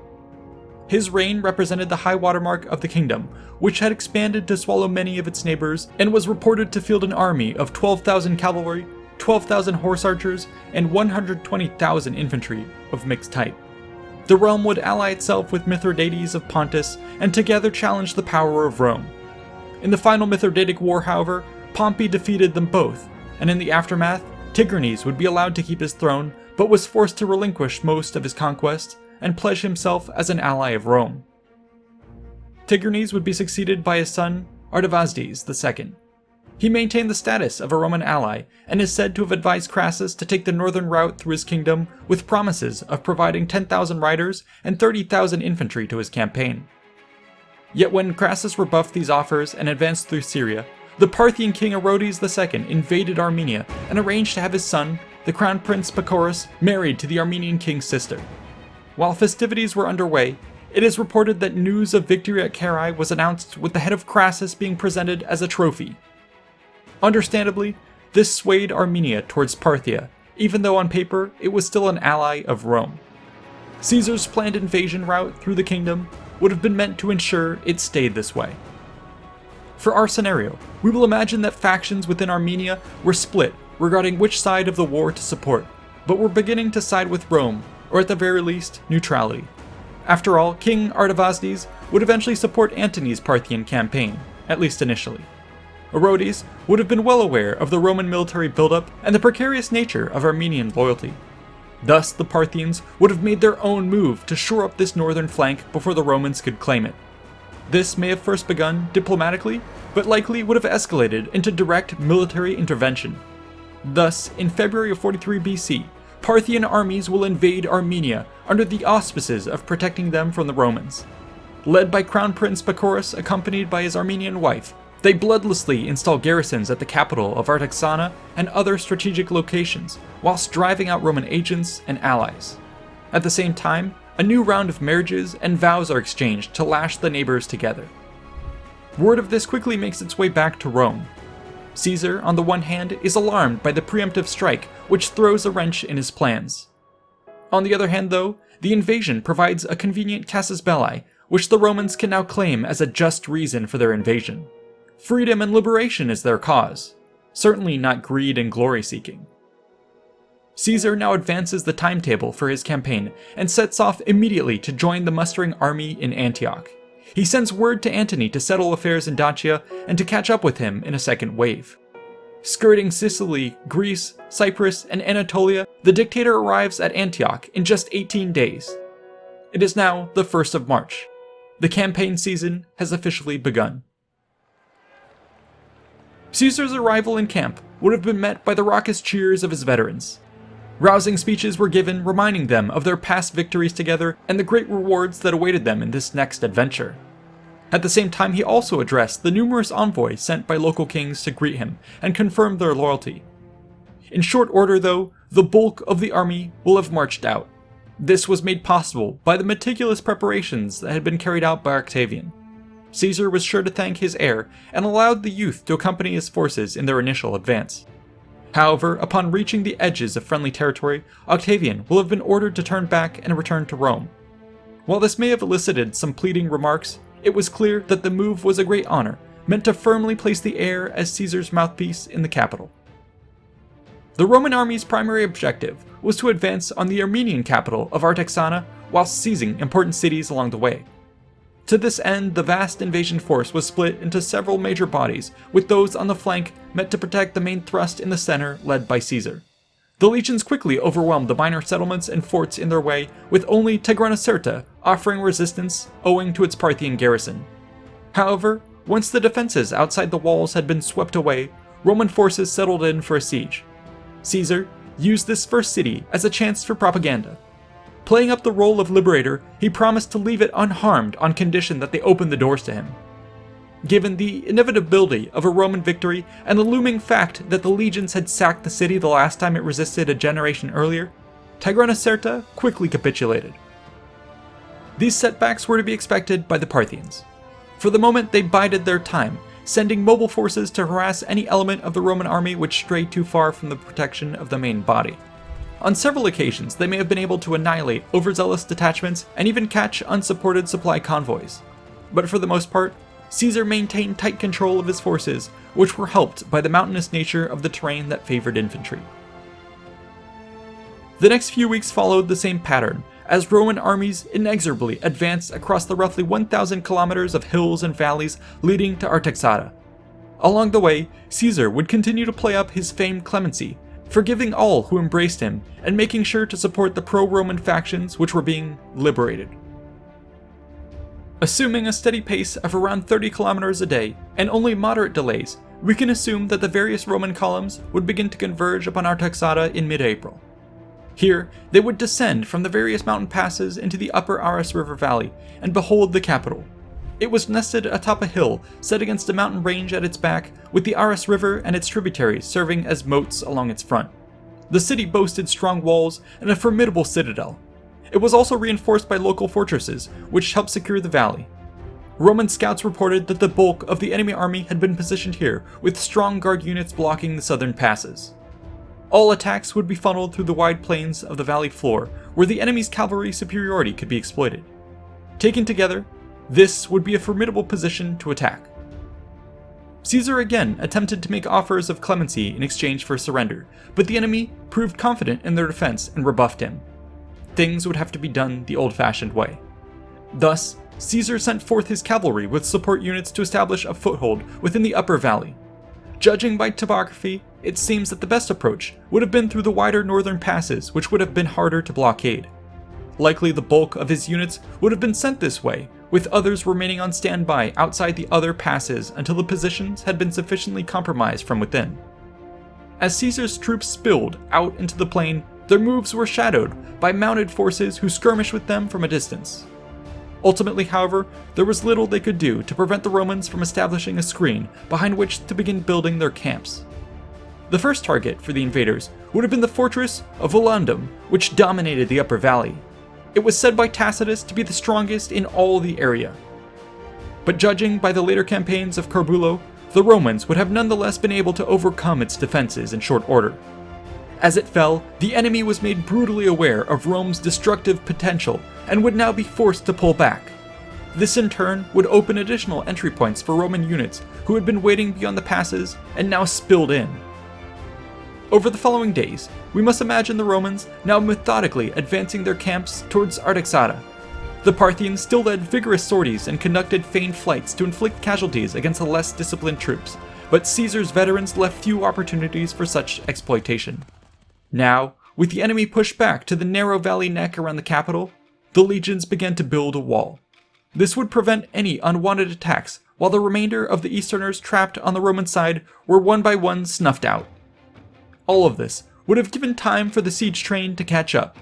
Speaker 1: His reign represented the high watermark of the kingdom, which had expanded to swallow many of its neighbors and was reported to field an army of 12,000 cavalry, 12,000 horse archers, and 120,000 infantry of mixed type. The realm would ally itself with Mithridates of Pontus and together challenge the power of Rome. In the final Mithridatic War, however, Pompey defeated them both, and in the aftermath, Tigranes would be allowed to keep his throne, but was forced to relinquish most of his conquests and pledge himself as an ally of Rome. Tigranes would be succeeded by his son, Artavasdes II. He maintained the status of a Roman ally and is said to have advised Crassus to take the northern route through his kingdom with promises of providing 10,000 riders and 30,000 infantry to his campaign. Yet when Crassus rebuffed these offers and advanced through Syria, the Parthian king Orodes II invaded Armenia and arranged to have his son, the crown prince Pacorus, married to the Armenian king's sister. While festivities were underway, it is reported that news of victory at Carrhae was announced with the head of Crassus being presented as a trophy. Understandably, this swayed Armenia towards Parthia, even though on paper it was still an ally of Rome. Caesar's planned invasion route through the kingdom would have been meant to ensure it stayed this way. For our scenario, we will imagine that factions within Armenia were split regarding which side of the war to support, but were beginning to side with Rome, or at the very least, neutrality. After all, King Artavasdes would eventually support Antony's Parthian campaign, at least initially. Orodes would have been well aware of the Roman military buildup and the precarious nature of Armenian loyalty. Thus, the Parthians would have made their own move to shore up this northern flank before the Romans could claim it. This may have first begun diplomatically, but likely would have escalated into direct military intervention. Thus, in February of 43 BC, Parthian armies will invade Armenia under the auspices of protecting them from the Romans. Led by Crown Prince Pacorus accompanied by his Armenian wife, they bloodlessly install garrisons at the capital of Artaxana and other strategic locations, whilst driving out Roman agents and allies. At the same time, a new round of marriages and vows are exchanged to lash the neighbors together. Word of this quickly makes its way back to Rome. Caesar, on the one hand, is alarmed by the preemptive strike, which throws a wrench in his plans. On the other hand, though, the invasion provides a convenient casus belli, which the Romans can now claim as a just reason for their invasion. Freedom and liberation is their cause, certainly not greed and glory-seeking. Caesar now advances the timetable for his campaign and sets off immediately to join the mustering army in Antioch. He sends word to Antony to settle affairs in Dacia and to catch up with him in a second wave. Skirting Sicily, Greece, Cyprus, and Anatolia, the dictator arrives at Antioch in just 18 days. It is now the 1st of March. The campaign season has officially begun. Caesar's arrival in camp would have been met by the raucous cheers of his veterans. Rousing speeches were given reminding them of their past victories together and the great rewards that awaited them in this next adventure. At the same time, he also addressed the numerous envoys sent by local kings to greet him and confirm their loyalty. In short order though, the bulk of the army will have marched out. This was made possible by the meticulous preparations that had been carried out by Octavian. Caesar was sure to thank his heir and allowed the youth to accompany his forces in their initial advance. However, upon reaching the edges of friendly territory, Octavian will have been ordered to turn back and return to Rome. While this may have elicited some pleading remarks, it was clear that the move was a great honor, meant to firmly place the heir as Caesar's mouthpiece in the capital. The Roman army's primary objective was to advance on the Armenian capital of Artaxana while seizing important cities along the way. To this end, the vast invasion force was split into several major bodies, with those on the flank meant to protect the main thrust in the center led by Caesar. The legions quickly overwhelmed the minor settlements and forts in their way, with only Tigranocerta offering resistance owing to its Parthian garrison. However, once the defenses outside the walls had been swept away, Roman forces settled in for a siege. Caesar used this first city as a chance for propaganda. Playing up the role of liberator, he promised to leave it unharmed on condition that they opened the doors to him. Given the inevitability of a Roman victory and the looming fact that the legions had sacked the city the last time it resisted a generation earlier, Tigranocerta quickly capitulated. These setbacks were to be expected by the Parthians. For the moment, they bided their time, sending mobile forces to harass any element of the Roman army which strayed too far from the protection of the main body. On several occasions, they may have been able to annihilate overzealous detachments and even catch unsupported supply convoys. But for the most part, Caesar maintained tight control of his forces, which were helped by the mountainous nature of the terrain that favored infantry. The next few weeks followed the same pattern, as Roman armies inexorably advanced across the roughly 1,000 kilometers of hills and valleys leading to Artaxata. Along the way, Caesar would continue to play up his famed clemency, forgiving all who embraced him and making sure to support the pro-Roman factions which were being liberated. Assuming a steady pace of around 30 kilometers a day and only moderate delays, we can assume that the various Roman columns would begin to converge upon Artaxata in mid-April. Here, they would descend from the various mountain passes into the upper Aras River Valley and behold the capital. It was nested atop a hill set against a mountain range at its back, with the Aras River and its tributaries serving as moats along its front. The city boasted strong walls and a formidable citadel. It was also reinforced by local fortresses, which helped secure the valley. Roman scouts reported that the bulk of the enemy army had been positioned here, with strong guard units blocking the southern passes. All attacks would be funneled through the wide plains of the valley floor, where the enemy's cavalry superiority could be exploited. Taken together, this would be a formidable position to attack. Caesar again attempted to make offers of clemency in exchange for surrender, but the enemy proved confident in their defense and rebuffed him. Things would have to be done the old-fashioned way. Thus, Caesar sent forth his cavalry with support units to establish a foothold within the upper valley. Judging by topography, it seems that the best approach would have been through the wider northern passes, which would have been harder to blockade. Likely the bulk of his units would have been sent this way, with others remaining on standby outside the other passes until the positions had been sufficiently compromised from within. As Caesar's troops spilled out into the plain, their moves were shadowed by mounted forces who skirmished with them from a distance. Ultimately, however, there was little they could do to prevent the Romans from establishing a screen behind which to begin building their camps. The first target for the invaders would have been the fortress of Volandum, which dominated the upper valley. It was said by Tacitus to be the strongest in all the area. But judging by the later campaigns of Corbulo, the Romans would have nonetheless been able to overcome its defenses in short order. As it fell, the enemy was made brutally aware of Rome's destructive potential and would now be forced to pull back. This in turn would open additional entry points for Roman units who had been waiting beyond the passes and now spilled in. Over the following days, we must imagine the Romans now methodically advancing their camps towards Artaxata. The Parthians still led vigorous sorties and conducted feigned flights to inflict casualties against the less disciplined troops, but Caesar's veterans left few opportunities for such exploitation. Now, with the enemy pushed back to the narrow valley neck around the capital, the legions began to build a wall. This would prevent any unwanted attacks, while the remainder of the Easterners trapped on the Roman side were one by one snuffed out. All of this would have given time for the siege train to catch up.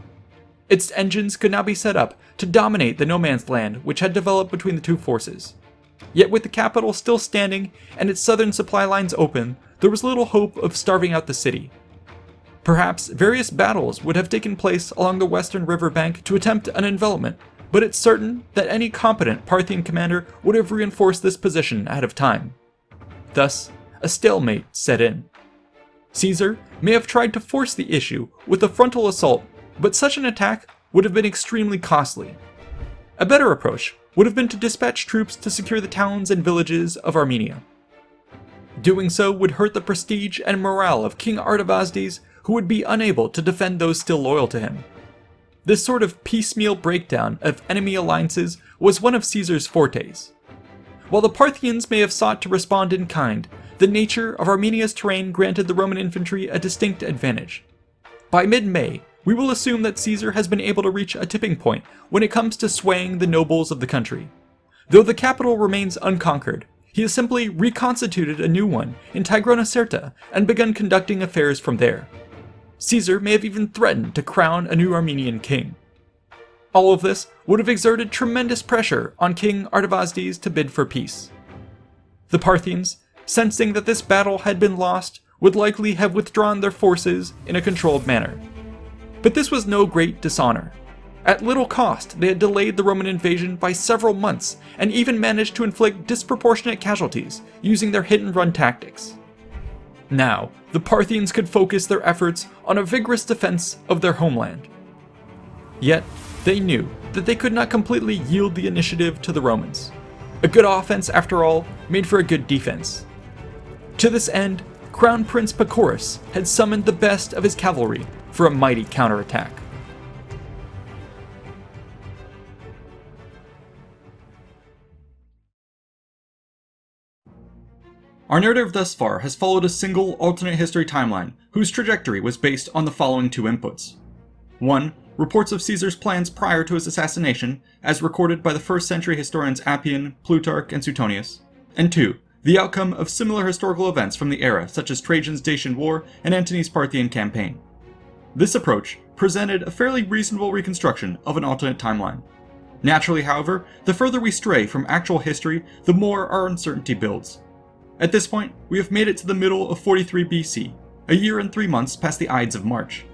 Speaker 1: Its engines could now be set up to dominate the no man's land which had developed between the two forces. Yet with the capital still standing and its southern supply lines open, there was little hope of starving out the city. Perhaps various battles would have taken place along the western riverbank to attempt an envelopment, but it's certain that any competent Parthian commander would have reinforced this position ahead of time. Thus, a stalemate set in. Caesar may have tried to force the issue with a frontal assault, but such an attack would have been extremely costly. A better approach would have been to dispatch troops to secure the towns and villages of Armenia. Doing so would hurt the prestige and morale of King Artavasdes, who would be unable to defend those still loyal to him. This sort of piecemeal breakdown of enemy alliances was one of Caesar's fortes. While the Parthians may have sought to respond in kind, the nature of Armenia's terrain granted the Roman infantry a distinct advantage. By mid-May, we will assume that Caesar has been able to reach a tipping point when it comes to swaying the nobles of the country. Though the capital remains unconquered, he has simply reconstituted a new one in Tigranocerta and begun conducting affairs from there. Caesar may have even threatened to crown a new Armenian king. All of this would have exerted tremendous pressure on King Artavasdes to bid for peace. The Parthians, sensing that this battle had been lost, would likely have withdrawn their forces in a controlled manner. But this was no great dishonor. At little cost, they had delayed the Roman invasion by several months and even managed to inflict disproportionate casualties using their hit-and-run tactics. Now, the Parthians could focus their efforts on a vigorous defense of their homeland. Yet, they knew that they could not completely yield the initiative to the Romans. A good offense, after all, made for a good defense. To this end, Crown Prince Pacorus had summoned the best of his cavalry for a mighty counterattack. Our narrative thus far has followed a single alternate history timeline whose trajectory was based on the following two inputs. 1. Reports of Caesar's plans prior to his assassination, as recorded by the 1st century historians Appian, Plutarch, and Suetonius. And 2. The outcome of similar historical events from the era, such as Trajan's Dacian War and Antony's Parthian Campaign. This approach presented a fairly reasonable reconstruction of an alternate timeline. Naturally, however, the further we stray from actual history, the more our uncertainty builds. At this point, we have made it to the middle of 43 BC, a year and 3 months past the Ides of March.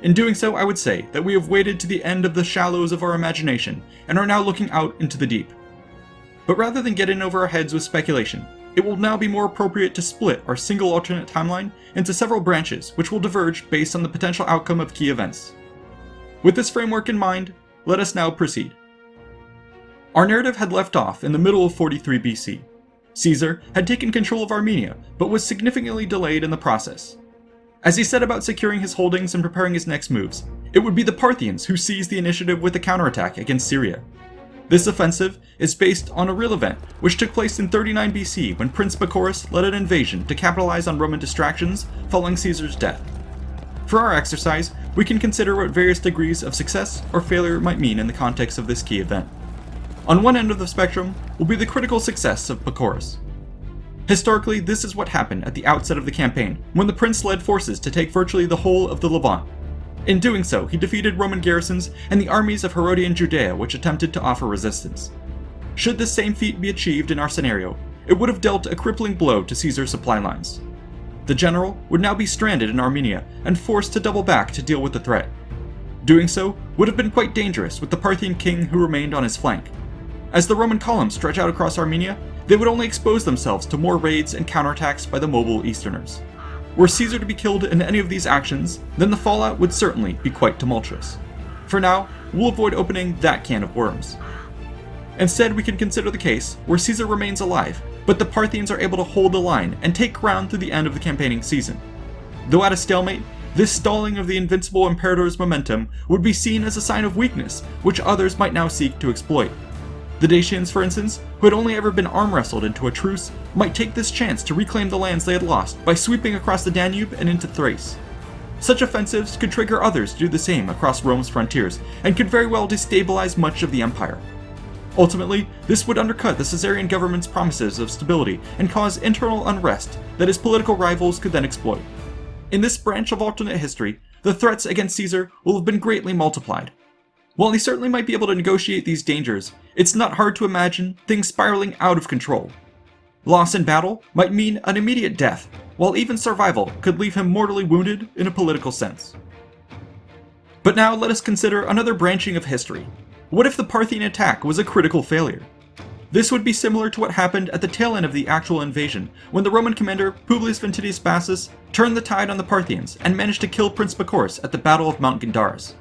Speaker 1: In doing so, I would say that we have waded to the end of the shallows of our imagination and are now looking out into the deep. But rather than get in over our heads with speculation, it will now be more appropriate to split our single alternate timeline into several branches which will diverge based on the potential outcome of key events. With this framework in mind, let us now proceed. Our narrative had left off in the middle of 43 BC. Caesar had taken control of Armenia, but was significantly delayed in the process. As he set about securing his holdings and preparing his next moves, it would be the Parthians who seized the initiative with a counterattack against Syria. This offensive is based on a real event which took place in 39 BC when Prince Pacorus led an invasion to capitalize on Roman distractions following Caesar's death. For our exercise, we can consider what various degrees of success or failure might mean in the context of this key event. On one end of the spectrum will be the critical success of Pacorus. Historically, this is what happened at the outset of the campaign, when the prince led forces to take virtually the whole of the Levant. In doing so, he defeated Roman garrisons and the armies of Herodian Judea which attempted to offer resistance. Should this same feat be achieved in our scenario, it would have dealt a crippling blow to Caesar's supply lines. The general would now be stranded in Armenia and forced to double back to deal with the threat. Doing so would have been quite dangerous with the Parthian king who remained on his flank. As the Roman columns stretch out across Armenia, they would only expose themselves to more raids and counterattacks by the mobile Easterners. Were Caesar to be killed in any of these actions, then the fallout would certainly be quite tumultuous. For now, we'll avoid opening that can of worms. Instead, we can consider the case where Caesar remains alive, but the Parthians are able to hold the line and take ground through the end of the campaigning season. Though at a stalemate, this stalling of the invincible imperator's momentum would be seen as a sign of weakness, which others might now seek to exploit. The Dacians, for instance, who had only ever been arm-wrestled into a truce, might take this chance to reclaim the lands they had lost by sweeping across the Danube and into Thrace. Such offensives could trigger others to do the same across Rome's frontiers, and could very well destabilize much of the empire. Ultimately, this would undercut the Caesarian government's promises of stability and cause internal unrest that his political rivals could then exploit. In this branch of alternate history, the threats against Caesar will have been greatly multiplied. While he certainly might be able to negotiate these dangers, it's not hard to imagine things spiraling out of control. Loss in battle might mean an immediate death, while even survival could leave him mortally wounded in a political sense. But now let us consider another branching of history. What if the Parthian attack was a critical failure? This would be similar to what happened at the tail end of the actual invasion, when the Roman commander Publius Ventidius Bassus turned the tide on the Parthians and managed to kill Prince Pacorus at the Battle of Mount Gandaris.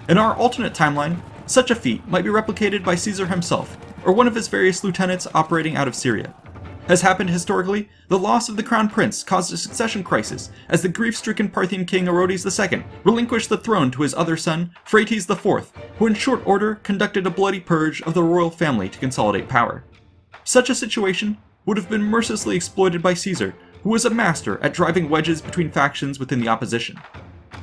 Speaker 1: In our alternate timeline, such a feat might be replicated by Caesar himself, or one of his various lieutenants operating out of Syria. As happened historically, the loss of the crown prince caused a succession crisis as the grief-stricken Parthian king Orodes II relinquished the throne to his other son, Phraates IV, who in short order conducted a bloody purge of the royal family to consolidate power. Such a situation would have been mercilessly exploited by Caesar, who was a master at driving wedges between factions within the opposition.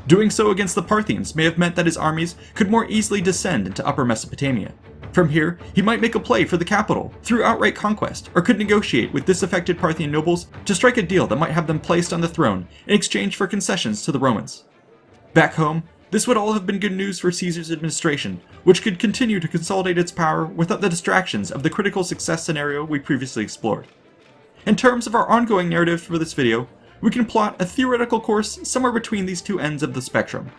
Speaker 1: Doing so against the Parthians may have meant that his armies could more easily descend into Upper Mesopotamia. From here, he might make a play for the capital through outright conquest, or could negotiate with disaffected Parthian nobles to strike a deal that might have them placed on the throne in exchange for concessions to the Romans. Back home, this would all have been good news for Caesar's administration, which could continue to consolidate its power without the distractions of the critical success scenario we previously explored. In terms of our ongoing narrative for this video, we can plot a theoretical course somewhere between these two ends of the spectrum.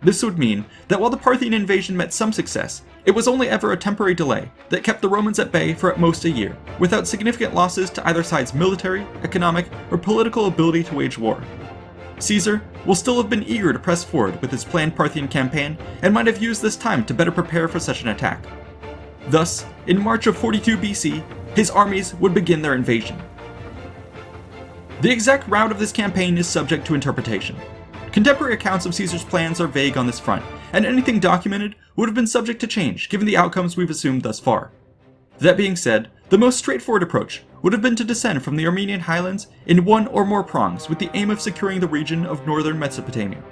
Speaker 1: This would mean that while the Parthian invasion met some success, it was only ever a temporary delay that kept the Romans at bay for at most a year, without significant losses to either side's military, economic, or political ability to wage war. Caesar will still have been eager to press forward with his planned Parthian campaign, and might have used this time to better prepare for such an attack. Thus, in March of 42 BC, his armies would begin their invasion. The exact route of this campaign is subject to interpretation. Contemporary accounts of Caesar's plans are vague on this front, and anything documented would have been subject to change given the outcomes we've assumed thus far. That being said, the most straightforward approach would have been to descend from the Armenian highlands in one or more prongs with the aim of securing the region of northern Mesopotamia.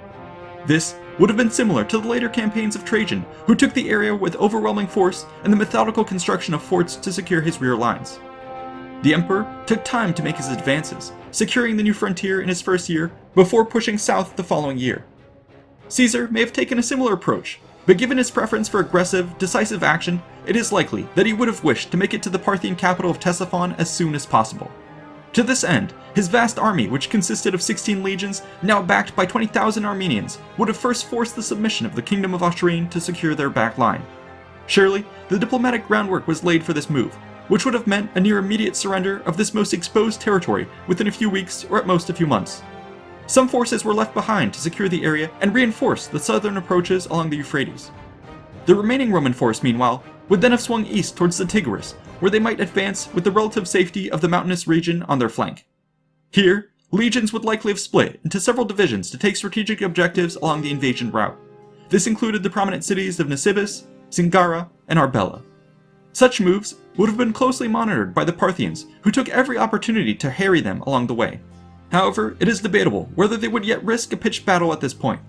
Speaker 1: This would have been similar to the later campaigns of Trajan, who took the area with overwhelming force and the methodical construction of forts to secure his rear lines. The emperor took time to make his advances, securing the new frontier in his first year before pushing south the following year. Caesar may have taken a similar approach, but given his preference for aggressive, decisive action, it is likely that he would have wished to make it to the Parthian capital of Ctesiphon as soon as possible. To this end, his vast army, which consisted of 16 legions, now backed by 20,000 Armenians, would have first forced the submission of the kingdom of Osirene to secure their back line. Surely, the diplomatic groundwork was laid for this move, which would have meant a near immediate surrender of this most exposed territory within a few weeks or at most a few months. Some forces were left behind to secure the area and reinforce the southern approaches along the Euphrates. The remaining Roman force, meanwhile, would then have swung east towards the Tigris, where they might advance with the relative safety of the mountainous region on their flank. Here, legions would likely have split into several divisions to take strategic objectives along the invasion route. This included the prominent cities of Nisibis, Zingara, and Arbela. Such moves would have been closely monitored by the Parthians, who took every opportunity to harry them along the way. However, it is debatable whether they would yet risk a pitched battle at this point.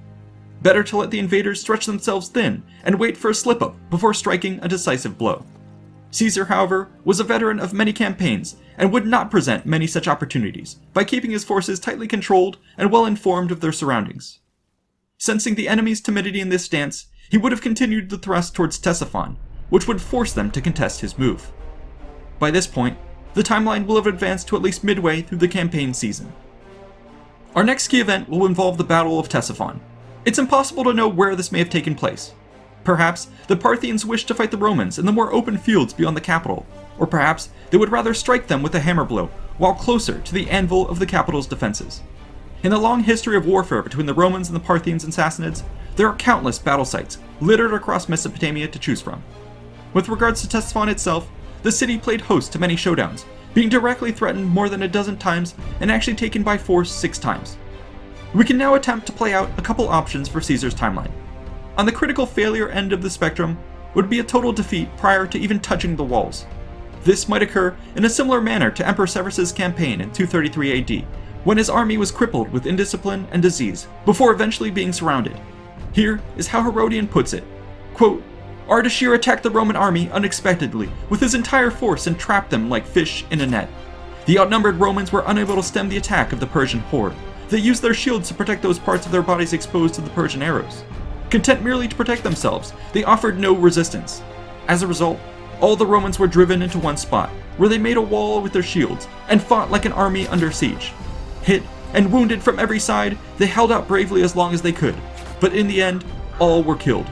Speaker 1: Better to let the invaders stretch themselves thin and wait for a slip-up before striking a decisive blow. Caesar, however, was a veteran of many campaigns and would not present many such opportunities by keeping his forces tightly controlled and well informed of their surroundings. Sensing the enemy's timidity in this stance, he would have continued the thrust towards Ctesiphon, which would force them to contest his move. By this point, the timeline will have advanced to at least midway through the campaign season. Our next key event will involve the Battle of Ctesiphon. It's impossible to know where this may have taken place. Perhaps the Parthians wished to fight the Romans in the more open fields beyond the capital, or perhaps they would rather strike them with a hammer blow while closer to the anvil of the capital's defenses. In the long history of warfare between the Romans and the Parthians and Sassanids, there are countless battle sites littered across Mesopotamia to choose from. With regards to Ctesiphon itself, the city played host to many showdowns, being directly threatened more than a dozen times and actually taken by force 6 times. we can now attempt to play out a couple options for Caesar's timeline. On the critical failure end of the spectrum would be a total defeat prior to even touching the walls. This might occur in a similar manner to Emperor Severus's campaign in 233 AD, when his army was crippled with indiscipline and disease, before eventually being surrounded. Here is how Herodian puts it, quote, Ardashir attacked the Roman army unexpectedly with his entire force and trapped them like fish in a net. The outnumbered Romans were unable to stem the attack of the Persian horde. They used their shields to protect those parts of their bodies exposed to the Persian arrows. Content merely to protect themselves, they offered no resistance. As a result, all the Romans were driven into one spot, where they made a wall with their shields, and fought like an army under siege. Hit and wounded from every side, they held out bravely as long as they could, but in the end, all were killed.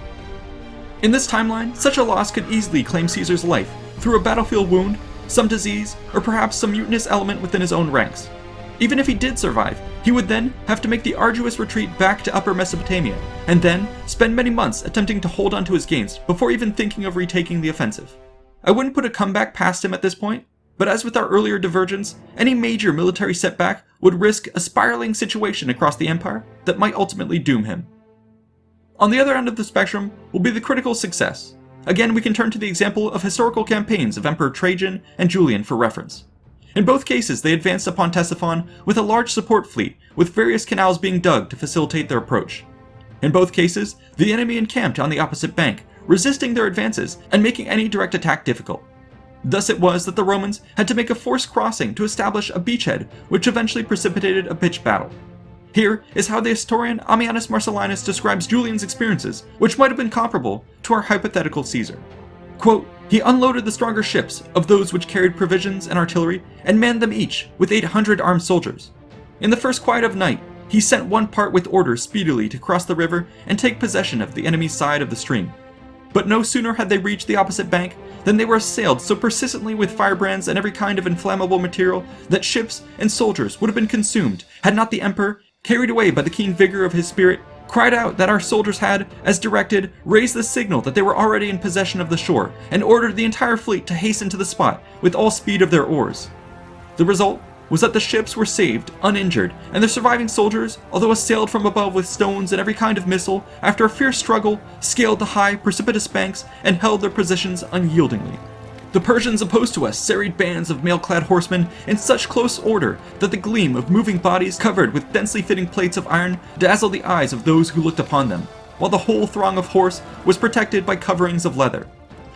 Speaker 1: In this timeline, such a loss could easily claim Caesar's life through a battlefield wound, some disease, or perhaps some mutinous element within his own ranks. Even if he did survive, he would then have to make the arduous retreat back to Upper Mesopotamia, and then spend many months attempting to hold on to his gains before even thinking of retaking the offensive. I wouldn't put a comeback past him at this point, but as with our earlier divergence, any major military setback would risk a spiraling situation across the empire that might ultimately doom him. On the other end of the spectrum will be the critical success. Again, we can turn to the example of historical campaigns of Emperor Trajan and Julian for reference. In both cases, they advanced upon Ctesiphon with a large support fleet, with various canals being dug to facilitate their approach. In both cases, the enemy encamped on the opposite bank, resisting their advances and making any direct attack difficult. Thus it was that the Romans had to make a forced crossing to establish a beachhead, which eventually precipitated a pitched battle. Here is how the historian Ammianus Marcellinus describes Julian's experiences, which might have been comparable to our hypothetical Caesar. Quote, he unloaded the stronger ships of those which carried provisions and artillery, and manned them each with 800 armed soldiers. In the first quiet of night, he sent one part with orders speedily to cross the river and take possession of the enemy's side of the stream. But no sooner had they reached the opposite bank than they were assailed so persistently with firebrands and every kind of inflammable material that ships and soldiers would have been consumed had not the emperor, carried away by the keen vigor of his spirit, cried out that our soldiers had, as directed, raised the signal that they were already in possession of the shore, and ordered the entire fleet to hasten to the spot with all speed of their oars. The result was that the ships were saved, uninjured, and the surviving soldiers, although assailed from above with stones and every kind of missile, after a fierce struggle, scaled the high, precipitous banks and held their positions unyieldingly. The Persians opposed to us serried bands of mail-clad horsemen in such close order that the gleam of moving bodies covered with densely fitting plates of iron dazzled the eyes of those who looked upon them, while the whole throng of horse was protected by coverings of leather.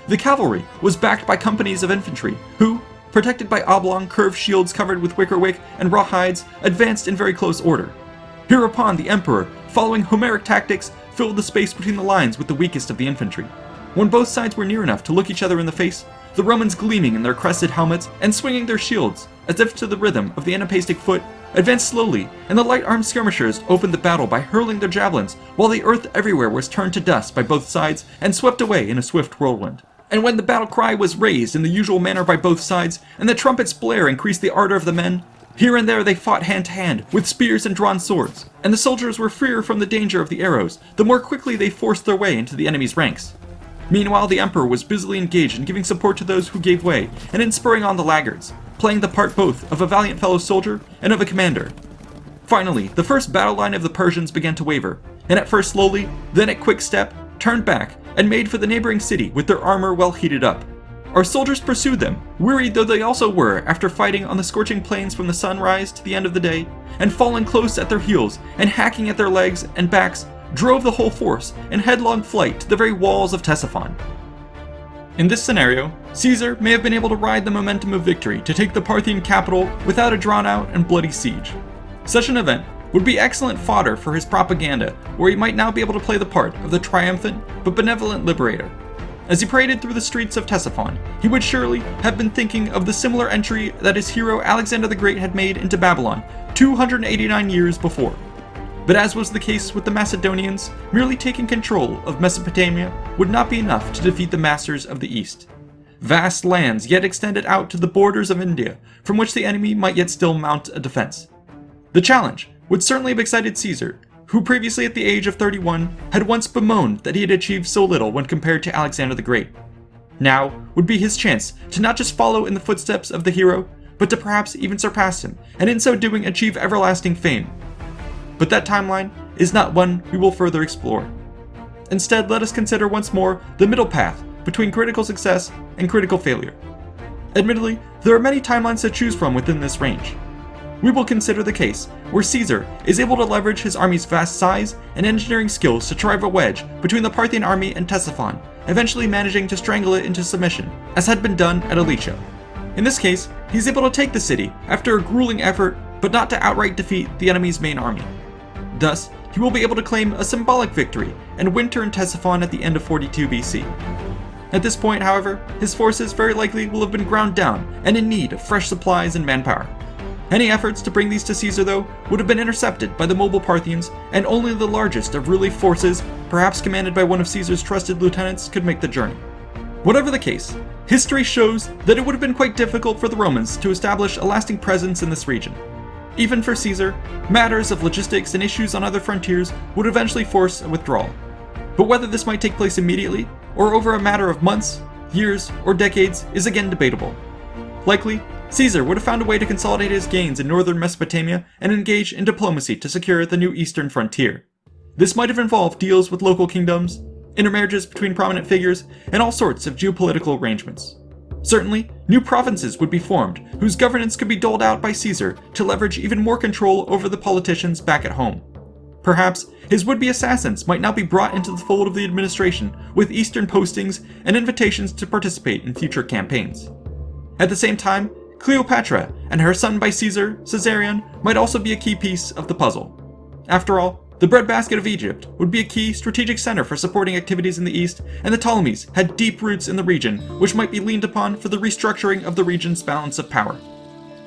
Speaker 1: The cavalry was backed by companies of infantry, who, protected by oblong, curved shields covered with wickerwick and rawhides, advanced in very close order. Hereupon the emperor, following Homeric tactics, filled the space between the lines with the weakest of the infantry. When both sides were near enough to look each other in the face, the Romans gleaming in their crested helmets and swinging their shields, as if to the rhythm of the anapastic foot, advanced slowly, and the light-armed skirmishers opened the battle by hurling their javelins, while the earth everywhere was turned to dust by both sides and swept away in a swift whirlwind. And when the battle cry was raised in the usual manner by both sides, and the trumpet's blare increased the ardor of the men, here and there they fought hand to hand, with spears and drawn swords, and the soldiers were freer from the danger of the arrows, the more quickly they forced their way into the enemy's ranks. Meanwhile, the emperor was busily engaged in giving support to those who gave way, and in spurring on the laggards, playing the part both of a valiant fellow soldier and of a commander. Finally, the first battle line of the Persians began to waver, and at first slowly, then at quick step, turned back, and made for the neighboring city with their armor well heated up. Our soldiers pursued them, wearied though they also were after fighting on the scorching plains from the sunrise to the end of the day, and falling close at their heels, and hacking at their legs and backs, drove the whole force in headlong flight to the very walls of Ctesiphon. In this scenario, Caesar may have been able to ride the momentum of victory to take the Parthian capital without a drawn-out and bloody siege. Such an event would be excellent fodder for his propaganda, where he might now be able to play the part of the triumphant but benevolent liberator. As he paraded through the streets of Ctesiphon, he would surely have been thinking of the similar entry that his hero Alexander the Great had made into Babylon 289 years before. But as was the case with the Macedonians, merely taking control of Mesopotamia would not be enough to defeat the masters of the East. Vast lands yet extended out to the borders of India, from which the enemy might yet still mount a defense. The challenge would certainly have excited Caesar, who previously at the age of 31 had once bemoaned that he had achieved so little when compared to Alexander the Great. Now would be his chance to not just follow in the footsteps of the hero, but to perhaps even surpass him, and in so doing achieve everlasting fame. but that timeline is not one we will further explore. Instead, let us consider once more the middle path between critical success and critical failure. Admittedly, there are many timelines to choose from within this range. We will consider the case where Caesar is able to leverage his army's vast size and engineering skills to drive a wedge between the Parthian army and Ctesiphon, eventually managing to strangle it into submission, as had been done at Alicia. In this case, he's able to take the city after a grueling effort, but not to outright defeat the enemy's main army. Thus, he will be able to claim a symbolic victory and winter in Ctesiphon at the end of 42 BC. At this point, however, his forces very likely will have been ground down and in need of fresh supplies and manpower. Any efforts to bring these to Caesar, though, would have been intercepted by the mobile Parthians, and only the largest of relief forces, perhaps commanded by one of Caesar's trusted lieutenants, could make the journey. Whatever the case, history shows that it would have been quite difficult for the Romans to establish a lasting presence in this region. Even for Caesar, matters of logistics and issues on other frontiers would eventually force a withdrawal. But whether this might take place immediately, or over a matter of months, years, or decades is again debatable. Likely, Caesar would have found a way to consolidate his gains in northern Mesopotamia and engage in diplomacy to secure the new eastern frontier. This might have involved deals with local kingdoms, intermarriages between prominent figures, and all sorts of geopolitical arrangements. Certainly, new provinces would be formed, whose governance could be doled out by Caesar to leverage even more control over the politicians back at home. Perhaps his would-be assassins might now be brought into the fold of the administration with eastern postings and invitations to participate in future campaigns. At the same time, Cleopatra and her son by Caesar, Caesarion, might also be a key piece of the puzzle. After all, the breadbasket of Egypt would be a key strategic center for supporting activities in the east, and the Ptolemies had deep roots in the region, which might be leaned upon for the restructuring of the region's balance of power.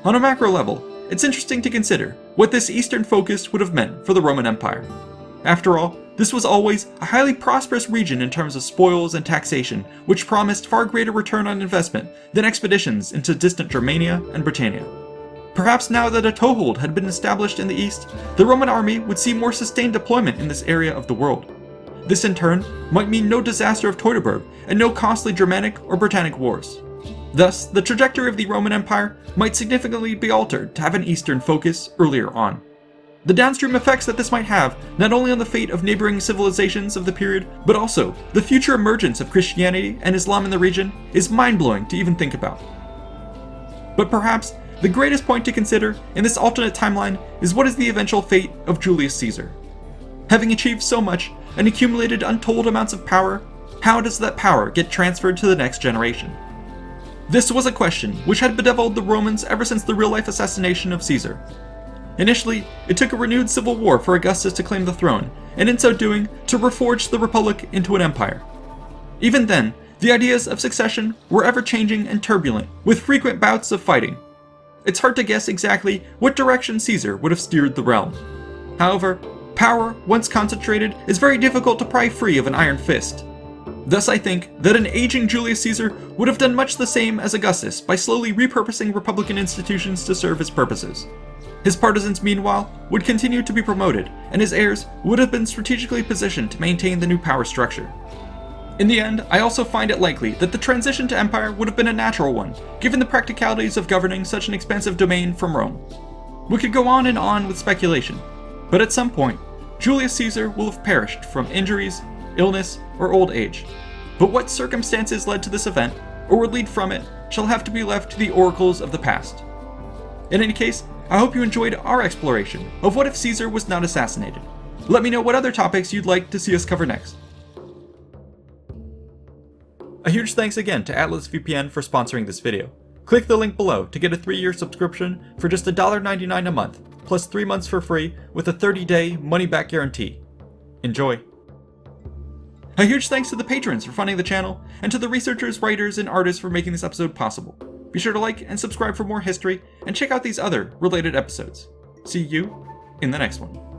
Speaker 1: On a macro level, it's interesting to consider what this eastern focus would have meant for the Roman Empire. After all, this was always a highly prosperous region in terms of spoils and taxation, which promised far greater return on investment than expeditions into distant Germania and Britannia. Perhaps now that a toehold had been established in the east, the Roman army would see more sustained deployment in this area of the world. This in turn might mean no disaster of Teutoburg and no costly Germanic or Britannic wars. Thus, the trajectory of the Roman Empire might significantly be altered to have an eastern focus earlier on. The downstream effects that this might have, not only on the fate of neighboring civilizations of the period, but also the future emergence of Christianity and Islam in the region, is mind-blowing to even think about. But perhaps the greatest point to consider in this alternate timeline is what is the eventual fate of Julius Caesar. Having achieved so much and accumulated untold amounts of power, how does that power get transferred to the next generation? This was a question which had bedeviled the Romans ever since the real-life assassination of Caesar. Initially, it took a renewed civil war for Augustus to claim the throne, and in so doing, to reforge the Republic into an empire. Even then, the ideas of succession were ever-changing and turbulent, with frequent bouts of fighting. It's hard to guess exactly what direction Caesar would have steered the realm. However, power, once concentrated, is very difficult to pry free of an iron fist. Thus I think that an aging Julius Caesar would have done much the same as Augustus by slowly repurposing republican institutions to serve his purposes. His partisans, meanwhile, would continue to be promoted, and his heirs would have been strategically positioned to maintain the new power structure. In the end, I also find it likely that the transition to empire would have been a natural one, given the practicalities of governing such an expansive domain from Rome. We could go on and on with speculation, but at some point, Julius Caesar will have perished from injuries, illness, or old age. But what circumstances led to this event, or would lead from it, shall have to be left to the oracles of the past. In any case, I hope you enjoyed our exploration of what if Caesar was not assassinated. Let me know what other topics you'd like to see us cover next. A huge thanks again to Atlas VPN for sponsoring this video. Click the link below to get a 3-year subscription for just $1.99 a month, plus 3 months for free with a 30-day money-back guarantee. Enjoy! A huge thanks to the patrons for funding the channel, and to the researchers, writers, and artists for making this episode possible. Be sure to like and subscribe for more history, and check out these other related episodes. See you in the next one.